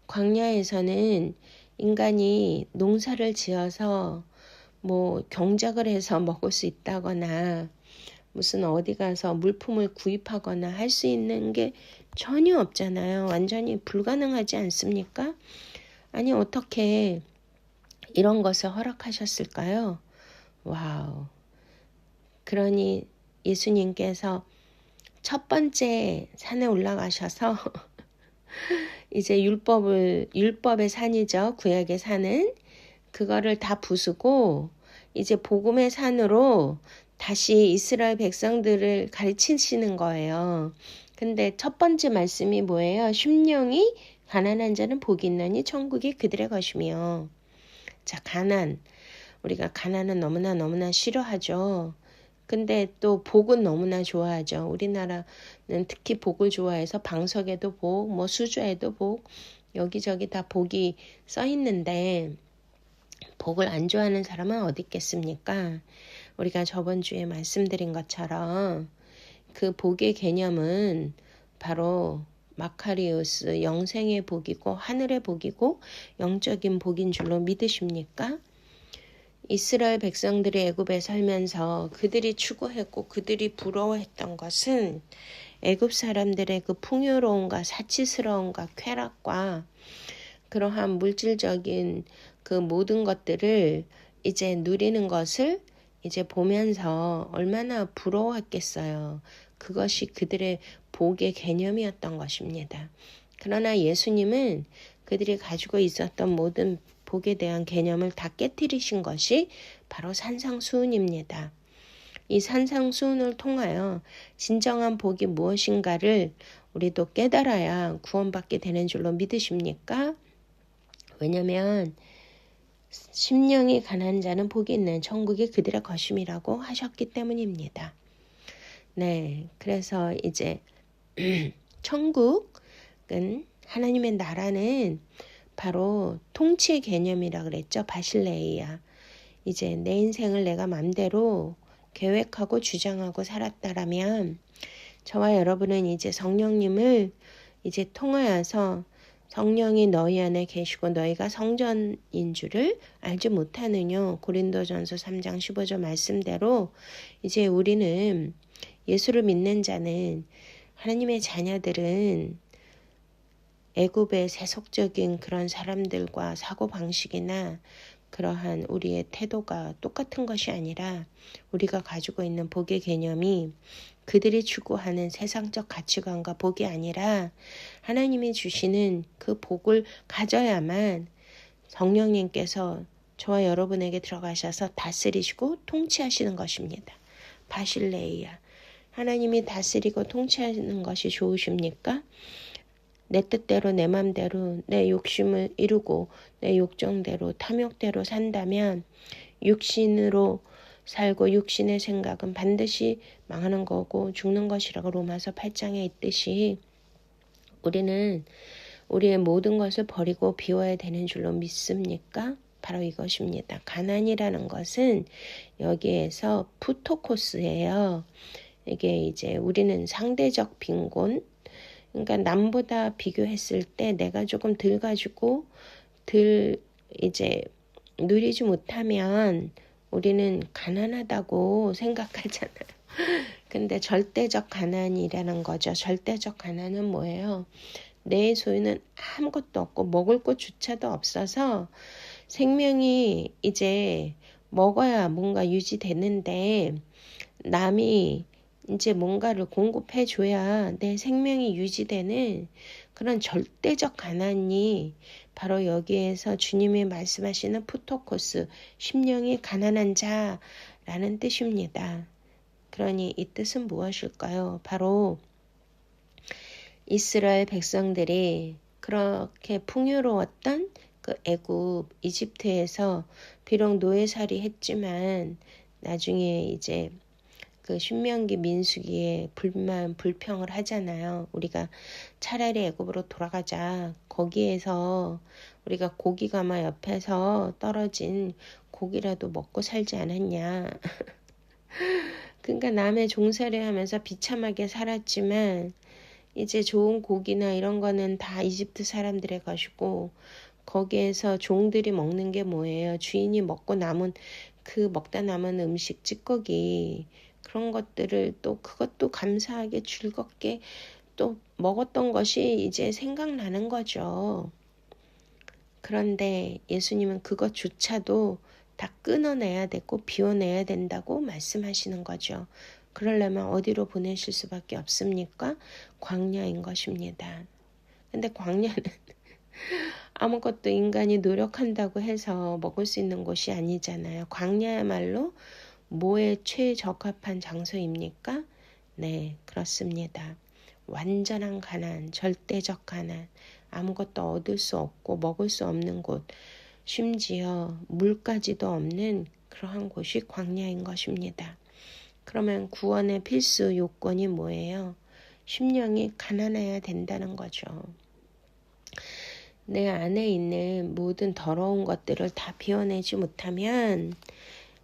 광야에서는 인간이 농사를 지어서 뭐 경작을 해서 먹을 수 있다거나 무슨 어디 가서 물품을 구입하거나 할 수 있는 게 전혀 없잖아요. 완전히 불가능하지 않습니까? 아니 어떻게 이런 것을 허락하셨을까요? 와우. 그러니 예수님께서 첫 번째 산에 올라가셔서 이제 율법의 산이죠. 구약의 산은 그거를 다 부수고 이제 복음의 산으로 다시 이스라엘 백성들을 가르치시는 거예요. 근데 첫 번째 말씀이 뭐예요? 심령이 가난한 자는 복이 있나니 천국이 그들의 것이며. 자, 가난. 우리가 가난은 너무나 싫어하죠. 근데 또 복은 너무나 좋아하죠. 우리나라는 특히 복을 좋아해서 방석에도 복, 뭐 수저에도 복, 여기저기 다 복이 써 있는데 복을 안 좋아하는 사람은 어디 있겠습니까? 우리가 저번 주에 말씀드린 것처럼 그 복의 개념은 바로 마카리우스 영생의 복이고 하늘의 복이고 영적인 복인 줄로 믿으십니까? 이스라엘 백성들이 애굽에 살면서 그들이 추구했고 그들이 부러워했던 것은 애굽 사람들의 그 풍요로움과 사치스러움과 쾌락과 그러한 물질적인 그 모든 것들을 이제 누리는 것을 이제 보면서 얼마나 부러워했겠어요. 그것이 그들의 복의 개념이었던 것입니다. 그러나 예수님은 그들이 가지고 있었던 모든 복에 대한 개념을 다 깨뜨리신 것이 바로 산상수훈입니다. 이 산상수훈을 통하여 진정한 복이 무엇인가를 우리도 깨달아야 구원받게 되는 줄로 믿으십니까? 왜냐하면 심령이 가난한 자는 복이 있는 천국이 그들의 것임이라고 하셨기 때문입니다. 네, 그래서 이제 천국은 하나님의 나라는 바로 통치의 개념이라 그랬죠. 바실레이아. 이제 내 인생을 내가 맘대로 계획하고 주장하고 살았다라면 저와 여러분은 이제 성령님을 이제 통하여서 성령이 너희 안에 계시고 너희가 성전인 줄을 알지 못하느뇨. 고린도전서 3장 15절 말씀대로 이제 우리는 예수를 믿는 자는 하나님의 자녀들은 애굽의 세속적인 그런 사람들과 사고방식이나 그러한 우리의 태도가 똑같은 것이 아니라 우리가 가지고 있는 복의 개념이 그들이 추구하는 세상적 가치관과 복이 아니라 하나님이 주시는 그 복을 가져야만 성령님께서 저와 여러분에게 들어가셔서 다스리시고 통치하시는 것입니다. 바실레이아. 하나님이 다스리고 통치하는 것이 좋으십니까? 내 뜻대로 내 맘대로 내 욕심을 이루고 내 욕정대로 탐욕대로 산다면 육신으로 살고 육신의 생각은 반드시 망하는 거고 죽는 것이라고 로마서 8장에 있듯이 우리는 우리의 모든 것을 버리고 비워야 되는 줄로 믿습니까? 바로 이것입니다. 가난이라는 것은 여기에서 푸토코스예요. 이게 이제 우리는 상대적 빈곤, 그러니까 남보다 비교했을 때 내가 조금 덜 가지고 덜 이제 누리지 못하면 우리는 가난하다고 생각하잖아요. 근데 절대적 가난이라는 거죠. 절대적 가난은 뭐예요? 내 소유는 아무것도 없고 먹을 것조차도 없어서 생명이 이제 먹어야 뭔가 유지되는데 남이 이제 뭔가를 공급해줘야 내 생명이 유지되는 그런 절대적 가난이 바로 여기에서 주님이 말씀하시는 푸토코스, 심령이 가난한 자라는 뜻입니다. 그러니 이 뜻은 무엇일까요? 바로 이스라엘 백성들이 그렇게 풍요로웠던 그 애굽, 이집트에서 비록 노예살이 했지만 나중에 이제 그 신명기 민수기에 불평을 하잖아요. 우리가 차라리 애굽으로 돌아가자. 거기에서 우리가 고기가마 옆에서 떨어진 고기라도 먹고 살지 않았냐. 그러니까 남의 종살이 하면서 비참하게 살았지만 이제 좋은 고기나 이런 거는 다 이집트 사람들의 것이고 거기에서 종들이 먹는 게 뭐예요? 주인이 먹고 남은 그 먹다 남은 음식 찌꺼기 그런 것들을 또 그것도 감사하게 즐겁게 또 먹었던 것이 이제 생각나는 거죠. 그런데 예수님은 그것조차도 다 끊어내야 되고 비워내야 된다고 말씀하시는 거죠. 그러려면 어디로 보내실 수밖에 없습니까? 광야인 것입니다. 근데 광야는 아무것도 인간이 노력한다고 해서 먹을 수 있는 곳이 아니잖아요. 광야야말로 뭐에 최적합한 장소입니까? 네, 그렇습니다. 완전한 가난, 절대적 가난, 아무것도 얻을 수 없고 먹을 수 없는 곳, 심지어 물까지도 없는 그러한 곳이 광야인 것입니다. 그러면 구원의 필수 요건이 뭐예요? 심령이 가난해야 된다는 거죠. 내 안에 있는 모든 더러운 것들을 다 비워내지 못하면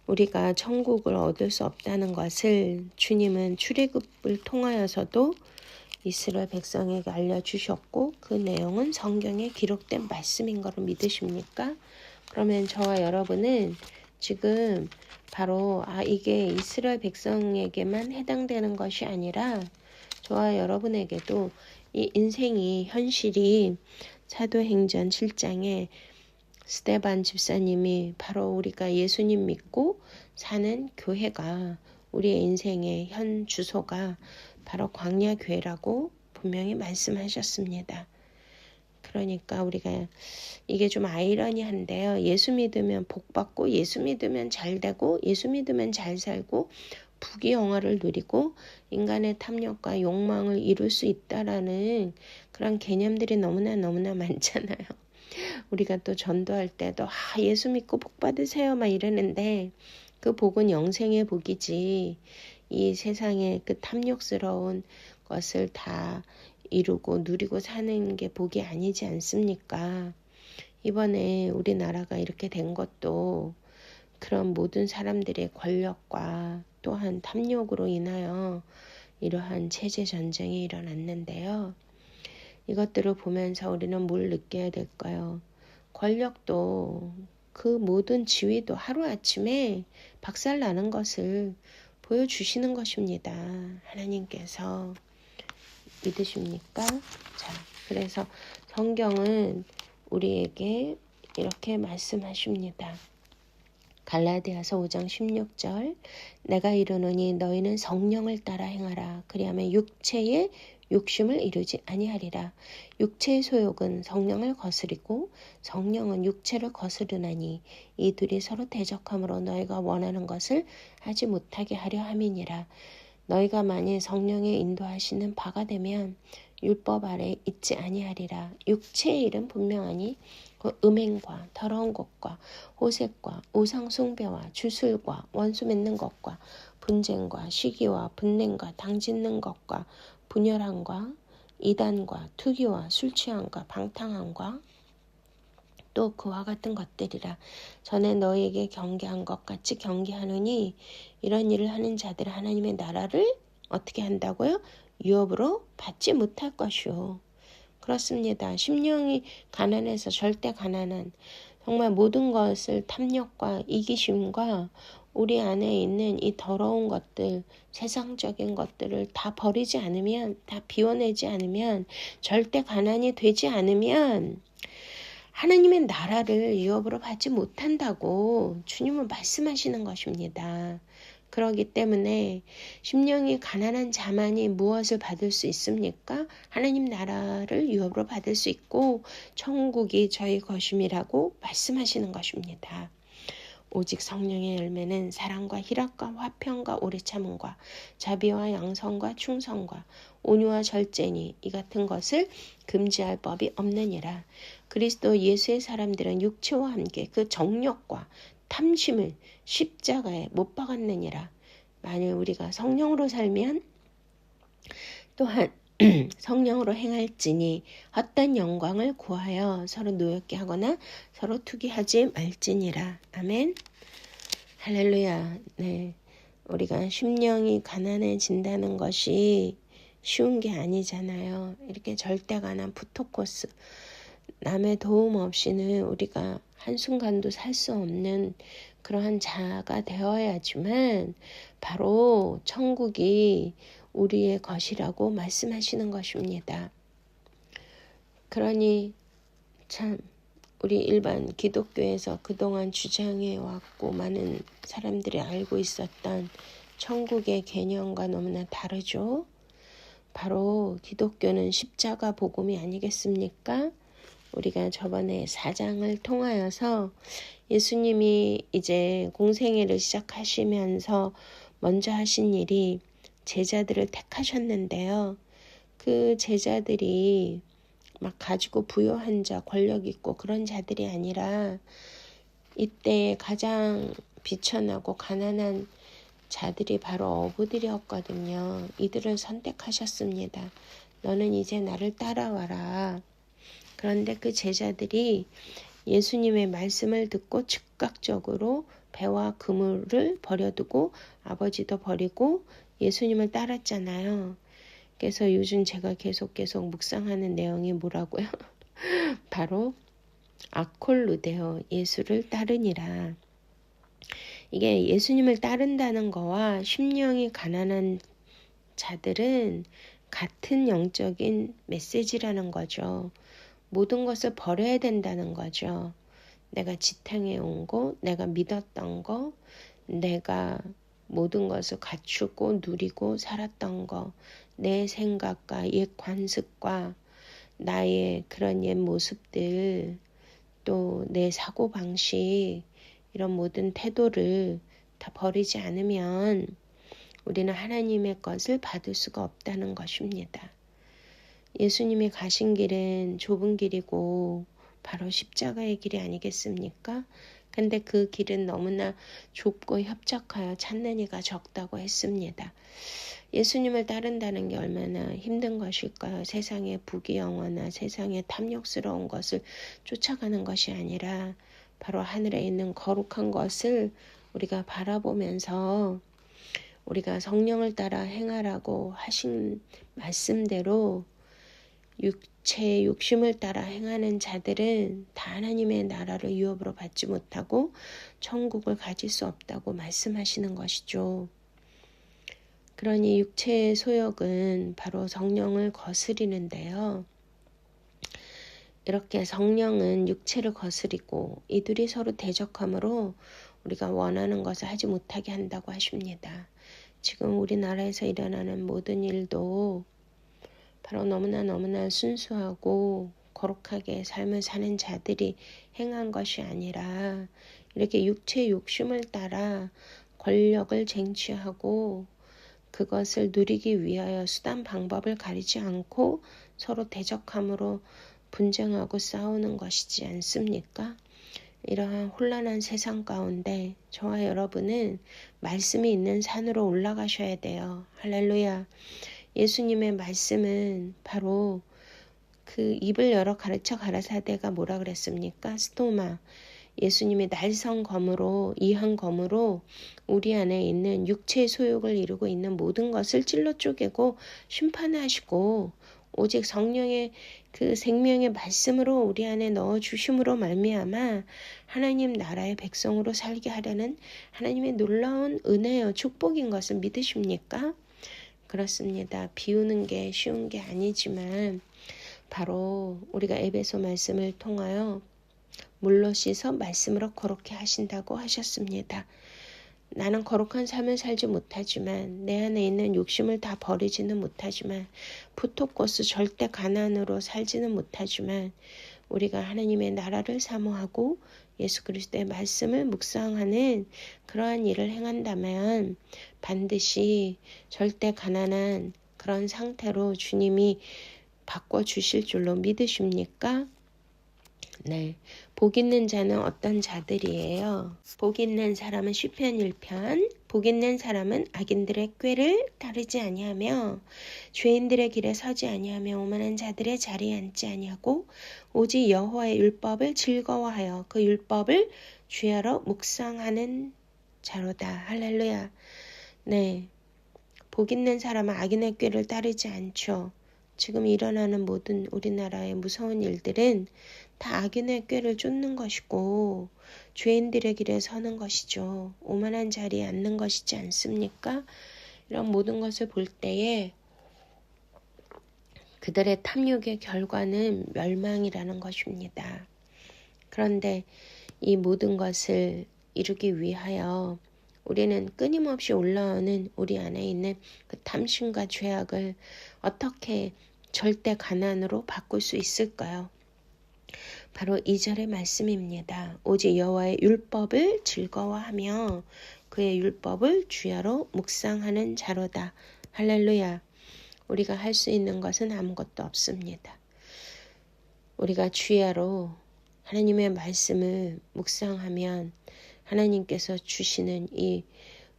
우리가 천국을 얻을 수 없다는 것을 주님은 출애굽을 통하여서도 이스라엘 백성에게 알려주셨고 그 내용은 성경에 기록된 말씀인 것을 믿으십니까? 그러면 저와 여러분은 지금 바로 이게 이스라엘 백성에게만 해당되는 것이 아니라 저와 여러분에게도 이 인생이 현실이 사도행전 7장에 스데반 집사님이 바로 우리가 예수님 믿고 사는 교회가 우리의 인생의 현 주소가 바로 광야교회라고 분명히 말씀하셨습니다. 그러니까 우리가 이게 좀 아이러니한데요. 예수 믿으면 복 받고 예수 믿으면 잘 되고 예수 믿으면 잘 살고 부귀영화를 누리고 인간의 탐욕과 욕망을 이룰 수 있다라는 그런 개념들이 너무나 많잖아요. 우리가 또 전도할 때도 예수 믿고 복 받으세요 막 이러는데 그 복은 영생의 복이지 이 세상의 그 탐욕스러운 것을 다 이루고 누리고 사는 게 복이 아니지 않습니까? 이번에 우리나라가 이렇게 된 것도 그런 모든 사람들의 권력과 또한 탐욕으로 인하여 이러한 체제 전쟁이 일어났는데요. 이것들을 보면서 우리는 뭘 느껴야 될까요? 권력도 그 모든 지위도 하루아침에 박살나는 것을 보여주시는 것입니다. 하나님께서 믿으십니까? 자, 그래서 성경은 우리에게 이렇게 말씀하십니다. 갈라디아서 5장 16절 내가 이르노니 너희는 성령을 따라 행하라. 그리하면 육체의 욕심을 이루지 아니하리라. 육체의 소욕은 성령을 거스리고 성령은 육체를 거스르나니 이 둘이 서로 대적함으로 너희가 원하는 것을 하지 못하게 하려 함이니라. 너희가 만일 성령의 인도하시는 바가 되면 율법 아래 있지 아니하리라. 육체의 일은 분명하니 그 음행과 더러운 것과 호색과 우상 숭배와 주술과 원수 맺는 것과 분쟁과 시기와 분냉과 당짓는 것과 분열함과 이단과 투기와 술 취함과 방탕함과 또 그와 같은 것들이라. 전에 너희에게 경계한 것 같이 경계하느니 이런 일을 하는 자들은 하나님의 나라를 어떻게 한다고요? 유업으로 받지 못할 것이요. 그렇습니다. 심령이 가난해서 절대 가난한 정말 모든 것을 탐욕과 이기심과 우리 안에 있는 이 더러운 것들, 세상적인 것들을 다 버리지 않으면, 다 비워내지 않으면, 절대 가난이 되지 않으면 하나님의 나라를 유업으로 받지 못한다고 주님은 말씀하시는 것입니다. 그렇기 때문에 심령이 가난한 자만이 무엇을 받을 수 있습니까? 하나님 나라를 유업으로 받을 수 있고 천국이 저희 것임이라고 말씀하시는 것입니다. 오직 성령의 열매는 사랑과 희락과 화평과 오래 참음과 자비와 양성과 충성과 온유와 절제니 이 같은 것을 금지할 법이 없느니라. 그리스도 예수의 사람들은 육체와 함께 그 정욕과 탐심을 십자가에 못 박았느니라. 만일 우리가 성령으로 살면 또한 성령으로 행할지니 헛된 영광을 구하여 서로 노엽게 하거나 서로 투기하지 말지니라. 아멘. 할렐루야. 네, 우리가 심령이 가난해진다는 것이 쉬운 게 아니잖아요. 이렇게 절대 가난 푸토코스 남의 도움 없이는 우리가 한순간도 살 수 없는 그러한 자가 되어야지만 바로 천국이 우리의 것이라고 말씀하시는 것입니다. 그러니 참 우리 일반 기독교에서 그동안 주장해 왔고 많은 사람들이 알고 있었던 천국의 개념과 너무나 다르죠. 바로 기독교는 십자가 복음이 아니겠습니까? 우리가 저번에 4장을 통하여서 예수님이 이제 공생애를 시작하시면서 먼저 하신 일이 제자들을 택하셨는데요. 그 제자들이 막 가지고 부유한 자, 권력 있고 그런 자들이 아니라 이때 가장 비천하고 가난한 자들이 바로 어부들이었거든요. 이들을 선택하셨습니다. 너는 이제 나를 따라와라. 그런데 그 제자들이 예수님의 말씀을 듣고 즉각적으로 배와 그물을 버려두고 아버지도 버리고 예수님을 따랐잖아요. 그래서 요즘 제가 계속 묵상하는 내용이 뭐라고요? 바로 아콜루데오, 예수를 따르니라. 이게 예수님을 따른다는 거와 심령이 가난한 자들은 같은 영적인 메시지라는 거죠. 모든 것을 버려야 된다는 거죠. 내가 지탱해 온 거, 내가 믿었던 거, 내가 모든 것을 갖추고 누리고 살았던 거, 내 생각과 옛 관습과 나의 그런 옛 모습들, 또 내 사고방식, 이런 모든 태도를 다 버리지 않으면 우리는 하나님의 것을 받을 수가 없다는 것입니다. 예수님이 가신 길은 좁은 길이고 바로 십자가의 길이 아니겠습니까? 근데 그 길은 너무나 좁고 협착하여 찾는 이가 적다고 했습니다. 예수님을 따른다는 게 얼마나 힘든 것일까요? 세상의 부귀영화나 세상의 탐욕스러운 것을 쫓아가는 것이 아니라 바로 하늘에 있는 거룩한 것을 우리가 바라보면서 우리가 성령을 따라 행하라고 하신 말씀대로 육체의 욕심을 따라 행하는 자들은 다 하나님의 나라를 유업으로 받지 못하고 천국을 가질 수 없다고 말씀하시는 것이죠. 그러니 육체의 소욕은 바로 성령을 거스리는데요. 이렇게 성령은 육체를 거스리고 이들이 서로 대적함으로 우리가 원하는 것을 하지 못하게 한다고 하십니다. 지금 우리나라에서 일어나는 모든 일도 바로 너무나 순수하고 거룩하게 삶을 사는 자들이 행한 것이 아니라 이렇게 육체의 욕심을 따라 권력을 쟁취하고 그것을 누리기 위하여 수단 방법을 가리지 않고 서로 대적함으로 분쟁하고 싸우는 것이지 않습니까? 이러한 혼란한 세상 가운데 저와 여러분은 말씀이 있는 산으로 올라가셔야 돼요. 할렐루야. 예수님의 말씀은 바로 그 입을 열어 가르쳐 가라사대가 뭐라 그랬습니까? 스토마. 예수님이 날성검으로 이한 검으로 우리 안에 있는 육체의 소욕을 이루고 있는 모든 것을 찔러 쪼개고 심판하시고 오직 성령의 그 생명의 말씀으로 우리 안에 넣어 주심으로 말미암아 하나님 나라의 백성으로 살게 하려는 하나님의 놀라운 은혜요 축복인 것을 믿으십니까? 그렇습니다. 비우는 게 쉬운 게 아니지만 바로 우리가 에베소 말씀을 통하여 물로 씻어 말씀으로 거룩게 하신다고 하셨습니다. 나는 거룩한 삶을 살지 못하지만 내 안에 있는 욕심을 다 버리지는 못하지만 푸토코스 절대 가난으로 살지는 못하지만 우리가 하나님의 나라를 사모하고 예수 그리스도의 말씀을 묵상하는 그러한 일을 행한다면 반드시 절대 가난한 그런 상태로 주님이 바꿔주실 줄로 믿으십니까? 네, 복 있는 자는 어떤 자들이에요? 복 있는 사람은 시편 1편 복 있는 사람은 악인들의 꾀를 따르지 아니하며 죄인들의 길에 서지 아니하며 오만한 자들의 자리에 앉지 아니하고 오직 여호와의 율법을 즐거워하여 그 율법을 주야로 묵상하는 자로다. 할렐루야. 네, 복 있는 사람은 악인의 꾀를 따르지 않죠. 지금 일어나는 모든 우리나라의 무서운 일들은 다 악인의 꾀를 쫓는 것이고 죄인들의 길에 서는 것이죠. 오만한 자리에 앉는 것이지 않습니까? 이런 모든 것을 볼 때에 그들의 탐욕의 결과는 멸망이라는 것입니다. 그런데 이 모든 것을 이루기 위하여 우리는 끊임없이 올라오는 우리 안에 있는 그 탐심과 죄악을 어떻게 절대 가난으로 바꿀 수 있을까요? 바로 2절의 말씀입니다. 오직 여호와의 율법을 즐거워하며 그의 율법을 주야로 묵상하는 자로다. 할렐루야. 우리가 할 수 있는 것은 아무것도 없습니다. 우리가 주야로 하나님의 말씀을 묵상하면 하나님께서 주시는 이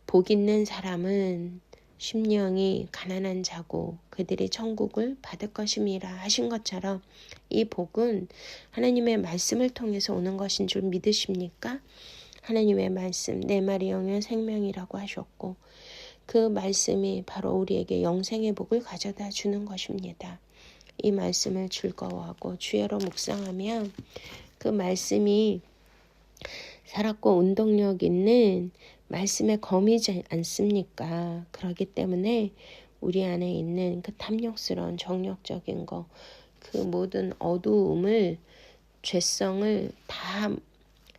복 있는 사람은 심령이 가난한 자고 그들이 천국을 받을 것임이라 하신 것처럼 이 복은 하나님의 말씀을 통해서 오는 것인 줄 믿으십니까? 하나님의 말씀, 내 말이 영영 생명이라고 하셨고 그 말씀이 바로 우리에게 영생의 복을 가져다 주는 것입니다. 이 말씀을 즐거워하고 주야로 묵상하면 그 말씀이 살았고 운동력 있는 말씀에 거미지 않습니까? 그렇기 때문에 우리 안에 있는 그 탐욕스러운 정욕적인 거, 그 모든 어두움을, 죄성을 다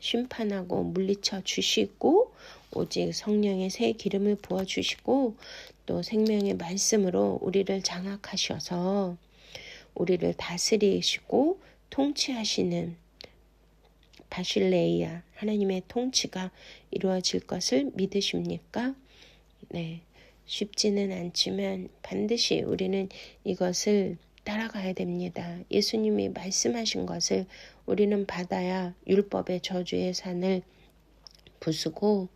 심판하고 물리쳐 주시고 오직 성령의 새 기름을 부어주시고 또 생명의 말씀으로 우리를 장악하셔서 우리를 다스리시고 통치하시는 바실레이아 하나님의 통치가 이루어질 것을 믿으십니까? 네, 쉽지는 않지만 반드시 우리는 이것을 따라가야 됩니다. 예수님이 말씀하신 것을 우리는 받아야 율법의 저주의 산을 부수고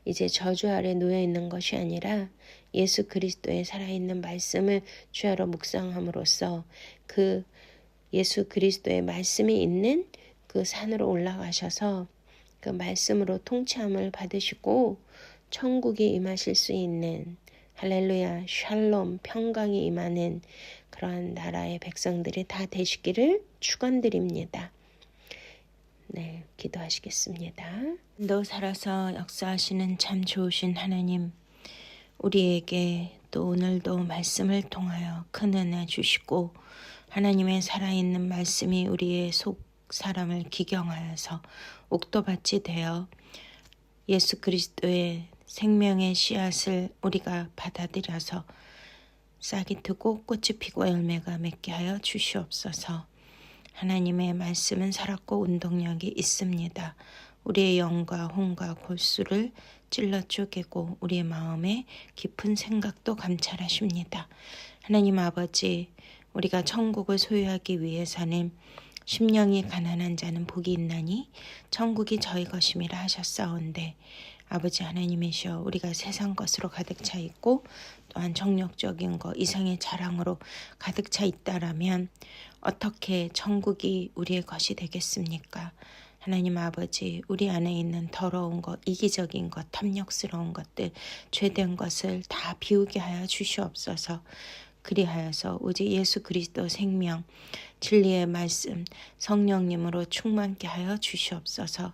이제 저주 아래 놓여 있는 것이 아니라 예수 그리스도의 살아있는 말씀을 주야로 묵상함으로써 그 예수 그리스도의 말씀이 있는 그 산으로 올라가셔서 그 말씀으로 통치함을 받으시고 천국이 임하실 수 있는 할렐루야 샬롬 평강이 임하는 그러한 나라의 백성들이 다 되시기를 축원드립니다. 네, 기도하시겠습니다. 너 살아서 역사하시는 참 좋으신 하나님, 우리에게 또 오늘도 말씀을 통하여 큰 은혜 주시고 하나님의 살아있는 말씀이 우리의 속 사람을 기경하여서 옥도밭이 되어 예수 그리스도의 생명의 씨앗을 우리가 받아들여서 싹이 트고 꽃이 피고 열매가 맺게 하여 주시옵소서. 하나님의 말씀은 살았고 운동력이 있습니다. 우리의 영과 혼과 골수를 찔러 쪼개고 우리의 마음의 깊은 생각도 감찰하십니다. 하나님 아버지, 우리가 천국을 소유하기 위해서는 심령이 가난한 자는 복이 있나니 천국이 저희 것임이라 하셨사온데 아버지 하나님이시여 우리가 세상 것으로 가득 차 있고 또한 정욕적인 것 이상의 자랑으로 가득 차 있다라면 어떻게 천국이 우리의 것이 되겠습니까? 하나님 아버지, 우리 안에 있는 더러운 것, 이기적인 것, 탐욕스러운 것들, 죄된 것을 다 비우게 하여 주시옵소서. 그리하여서 오직 예수 그리스도 생명, 진리의 말씀, 성령님으로 충만케 하여 주시옵소서.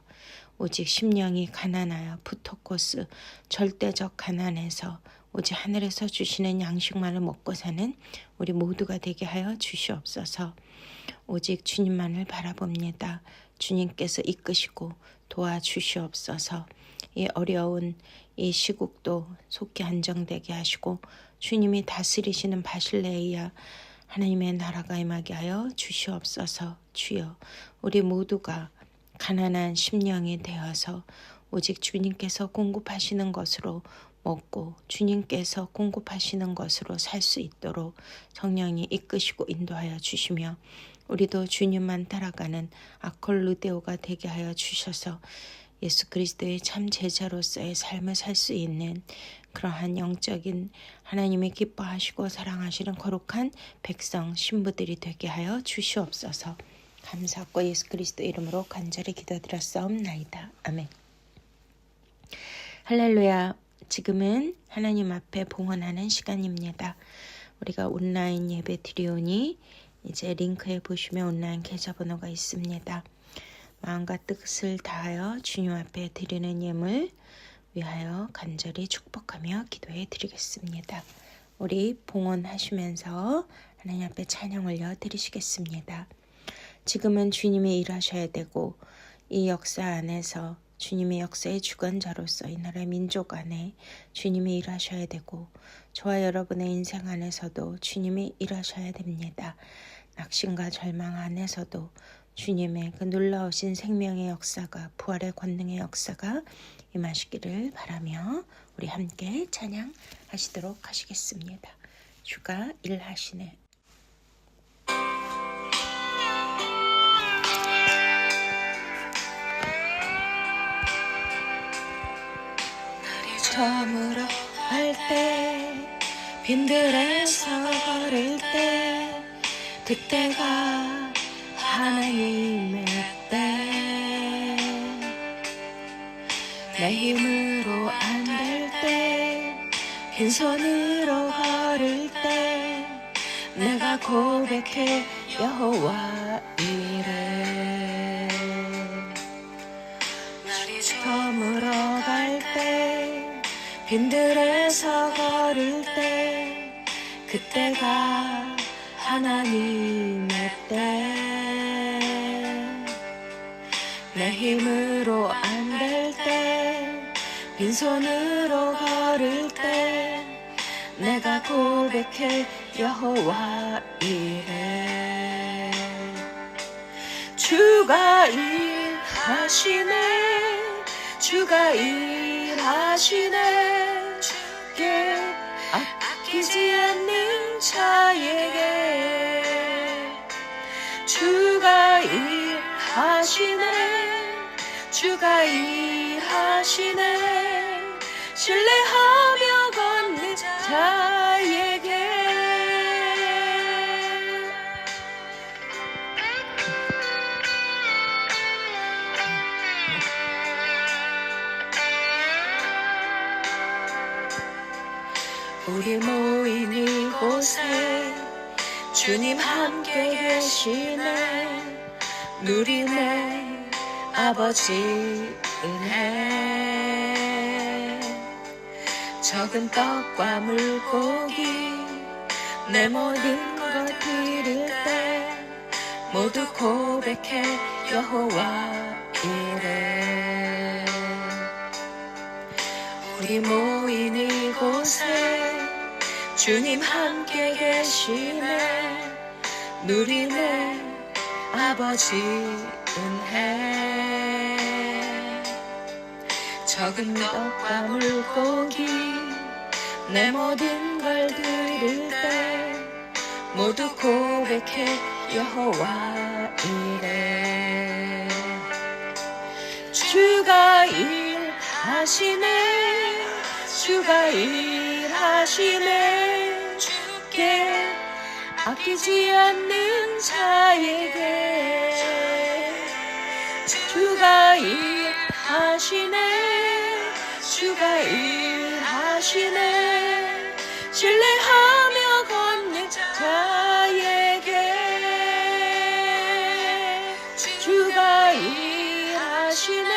오직 심령이 가난하여 부토코스, 절대적 가난에서 오직 하늘에서 주시는 양식만을 먹고 사는 우리 모두가 되게 하여 주시옵소서. 오직 주님만을 바라봅니다. 주님께서 이끄시고 도와주시옵소서. 이 어려운 이 시국도 속히 안정되게 하시고 주님이 다스리시는 바실레이아 하나님의 나라가 임하게 하여 주시옵소서. 주여, 우리 모두가 가난한 심령이 되어서 오직 주님께서 공급하시는 것으로 먹고 주님께서 공급하시는 것으로 살 수 있도록 성령이 이끄시고 인도하여 주시며 우리도 주님만 따라가는 아콜루데오가 되게 하여 주셔서 예수 그리스도의 참 제자로서의 삶을 살 수 있는 그러한 영적인 하나님이 기뻐하시고 사랑하시는 거룩한 백성 신부들이 되게 하여 주시옵소서. 감사하고 예수 그리스도 이름으로 간절히 기도드렸사옵나이다. 아멘. 할렐루야. 지금은 하나님 앞에 봉헌하는 시간입니다. 우리가 온라인 예배 드리오니 이제 링크에 보시면 온라인 계좌번호가 있습니다. 마음과 뜻을 다하여 주님 앞에 드리는 예물 위하여 간절히 축복하며 기도해 드리겠습니다. 우리 봉헌하시면서 하나님 앞에 찬양 올려 드리시겠습니다. 지금은 주님이 일하셔야 되고 이 역사 안에서 주님의 역사의 주관자로서 이 나라의 민족 안에 주님이 일하셔야 되고 저와 여러분의 인생 안에서도 주님이 일하셔야 됩니다. 낙심과 절망 안에서도 주님의 그 놀라우신 생명의 역사가 부활의 권능의 역사가 임하시기를 바라며 우리 함께 찬양하시도록 하시겠습니다. 주가 일하시네. 저물어 갈 때 빈들에서 걸을 때 그때가 하나님의 때 내 힘으로 안 될 때 빈손으로 걸을 때 내가 고백해 여호와 이래 날이 저물어 갈 때 빈들에서 걸을 때 그때가 하나님의 때 내 힘으로 안 될 때 빈손으로 걸을 때 내가 고백해 여호와 이래 주가 일하시네 주가 일하시네 주께 아끼지 않는 자에게 주가 일하시네 주가 일하시네 신뢰하며 걷는 자에게 우리 모인 이곳에 주님 함께 계시네 누리네 아버지 은혜 적은 떡과 물고기 내 모든 것 드릴 때 모두 고백해 여호와 이래 우리 모인 이곳에 주님 함께 계시네 누리네 아버지 은혜 적은 떡과 물고기 내 모든 걸 드릴 때 모두 고백해 여호와 이래 주가 일하시네 주가 일하시네 주께 아끼지 않는 자에게 주가 일하시네 주가 일하시네 신뢰하며 걷는 자에게 주가 일하시네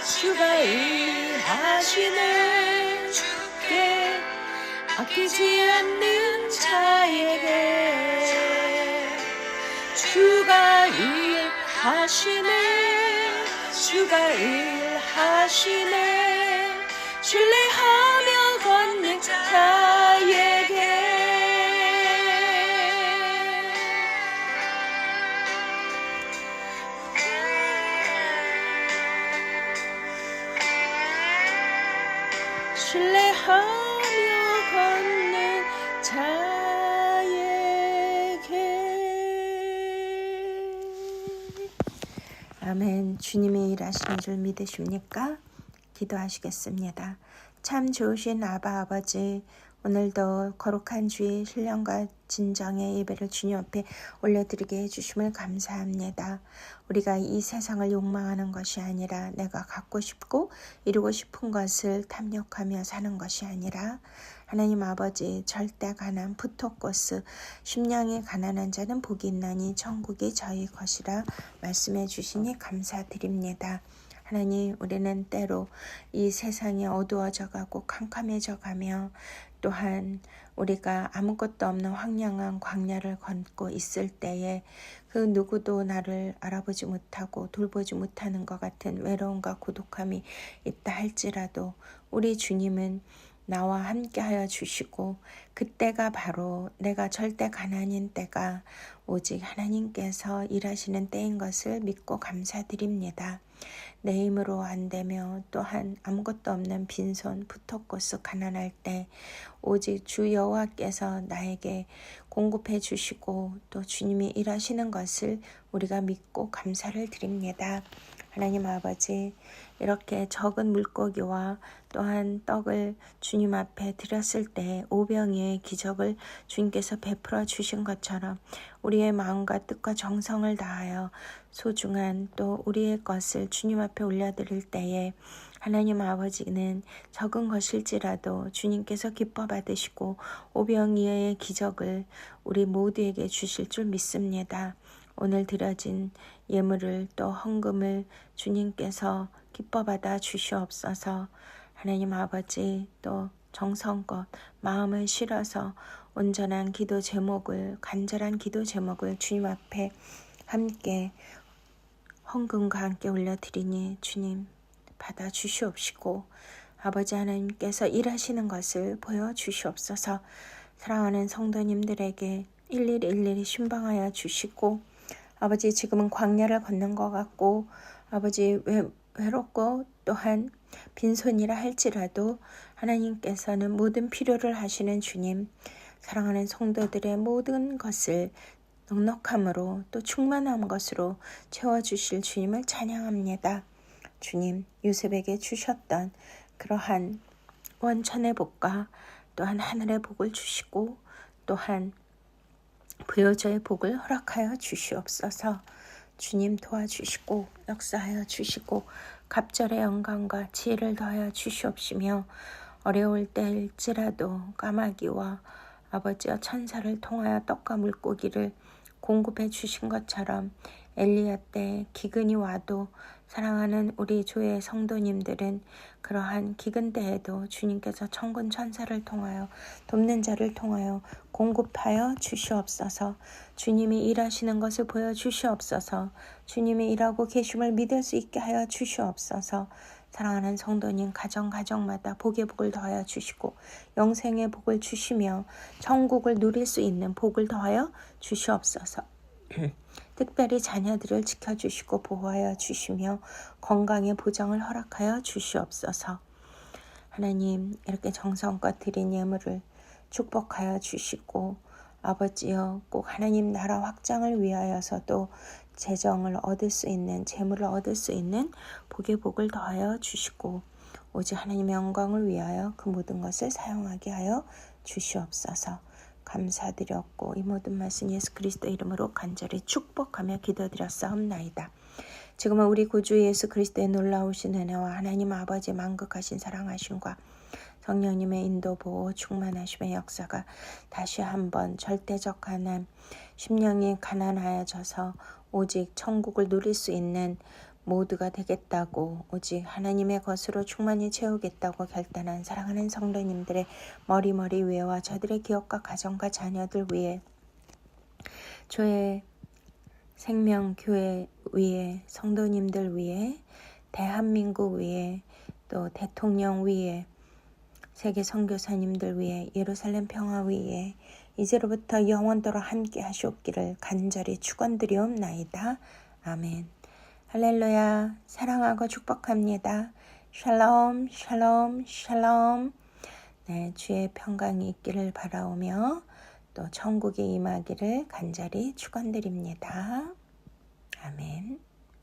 주가 일하시네 주께 아끼지 않는 자에게 주가 일하시네 주가 일하시네 신뢰하며 걷는 자에게 신뢰하며 걷는 자에게 아멘. 주님의 일하시는 줄 믿으십니까? 기도하시겠습니다. 참 좋으신 아바 아버지 오늘도 거룩한 주의 신령과 진정의 예배를 주님 앞에 올려드리게 해주심을 감사합니다. 우리가 이 세상을 욕망하는 것이 아니라 내가 갖고 싶고 이루고 싶은 것을 탐욕하며 사는 것이 아니라 하나님 아버지 절대 가난 푸토코스 심령이 가난한 자는 복이 있나니 천국이 저희 것이라 말씀해 주시니 감사드립니다. 하나님, 우리는 때로 이 세상이 어두워져 가고 캄캄해져 가며 또한 우리가 아무것도 없는 황량한 광야를 걷고 있을 때에 그 누구도 나를 알아보지 못하고 돌보지 못하는 것 같은 외로움과 고독함이 있다 할지라도 우리 주님은 나와 함께 하여 주시고 그때가 바로 내가 절대 가난인 때가 오직 하나님께서 일하시는 때인 것을 믿고 감사드립니다. 내 힘으로 안 되며 또한 아무것도 없는 빈손 푸토코스 가난할 때 오직 주 여호와께서 나에게 공급해 주시고 또 주님이 일하시는 것을 우리가 믿고 감사를 드립니다. 하나님 아버지, 이렇게 적은 물고기와 또한 떡을 주님 앞에 드렸을 때 오병이의 기적을 주님께서 베풀어 주신 것처럼 우리의 마음과 뜻과 정성을 다하여 소중한 또 우리의 것을 주님 앞에 올려드릴 때에 하나님 아버지는 적은 것일지라도 주님께서 기뻐 받으시고 오병이의 기적을 우리 모두에게 주실 줄 믿습니다. 오늘 드려진 예물을 또 헌금을 주님께서 기뻐 받아 주시옵소서. 하나님 아버지, 또 정성껏 마음을 실어서 온전한 기도 제목을, 간절한 기도 제목을 주님 앞에 함께 헌금과 함께 올려드리니 주님 받아 주시옵시고 아버지 하나님께서 일하시는 것을 보여주시옵소서. 사랑하는 성도님들에게 일일이 신방하여 주시고 아버지, 지금은 광야를 걷는 것 같고 아버지 외롭고 또한 빈손이라 할지라도 하나님께서는 모든 필요를 하시는 주님, 사랑하는 성도들의 모든 것을 넉넉함으로 또 충만한 것으로 채워주실 주님을 찬양합니다. 주님, 요셉에게 주셨던 그러한 원천의 복과 또한 하늘의 복을 주시고 또한 부여자의 복을 허락하여 주시옵소서. 주님 도와주시고 역사하여 주시고 갑절의 영광과 지혜를 더하여 주시옵시며 어려울 때일지라도 까마귀와 아버지와 천사를 통하여 떡과 물고기를 공급해 주신 것처럼 엘리야 때 기근이 와도 사랑하는 우리 교회 성도님들은 그러한 기근 때에도 주님께서 천군 천사를 통하여 돕는 자를 통하여 공급하여 주시옵소서. 주님이 일하시는 것을 보여주시옵소서. 주님이 일하고 계심을 믿을 수 있게 하여 주시옵소서. 사랑하는 성도님 가정마다 복의 복을 더하여 주시고 영생의 복을 주시며 천국을 누릴 수 있는 복을 더하여 주시옵소서. 특별히 자녀들을 지켜주시고 보호하여 주시며 건강의 보장을 허락하여 주시옵소서. 하나님, 이렇게 정성껏 드린 예물을 축복하여 주시고 아버지여, 꼭 하나님 나라 확장을 위하여서도 재정을 얻을 수 있는, 재물을 얻을 수 있는 복의 복을 더하여 주시고 오직 하나님의 영광을 위하여 그 모든 것을 사용하게 하여 주시옵소서. 감사드렸고 이 모든 말씀 예수 그리스도 이름으로 간절히 축복하며 기도드렸사옵나이다. 지금은 우리 구주 예수 그리스도의 놀라우신 은혜와 하나님 아버지의 만극하신 사랑하심과 성령님의 인도 보호 충만하심의 역사가 다시 한번 절대적 가난, 심령이 가난하여져서 오직 천국을 누릴 수 있는 모두가 되겠다고, 오직 하나님의 것으로 충만히 채우겠다고 결단한 사랑하는 성도님들의 머리머리 위에와 저들의 기업과 가정과 자녀들 위에, 주의 생명교회 위에, 성도님들 위에, 대한민국 위에, 또 대통령 위에, 세계 선교사님들 위에, 예루살렘 평화 위에 이제로부터 영원토록 함께 하시옵기를 간절히 축원드리옵나이다. 아멘. 할렐루야. 사랑하고 축복합니다. 샬롬 샬롬 샬롬. 네, 주의 평강이 있기를 바라오며 또 천국에 임하기를 간절히 축원드립니다. 아멘.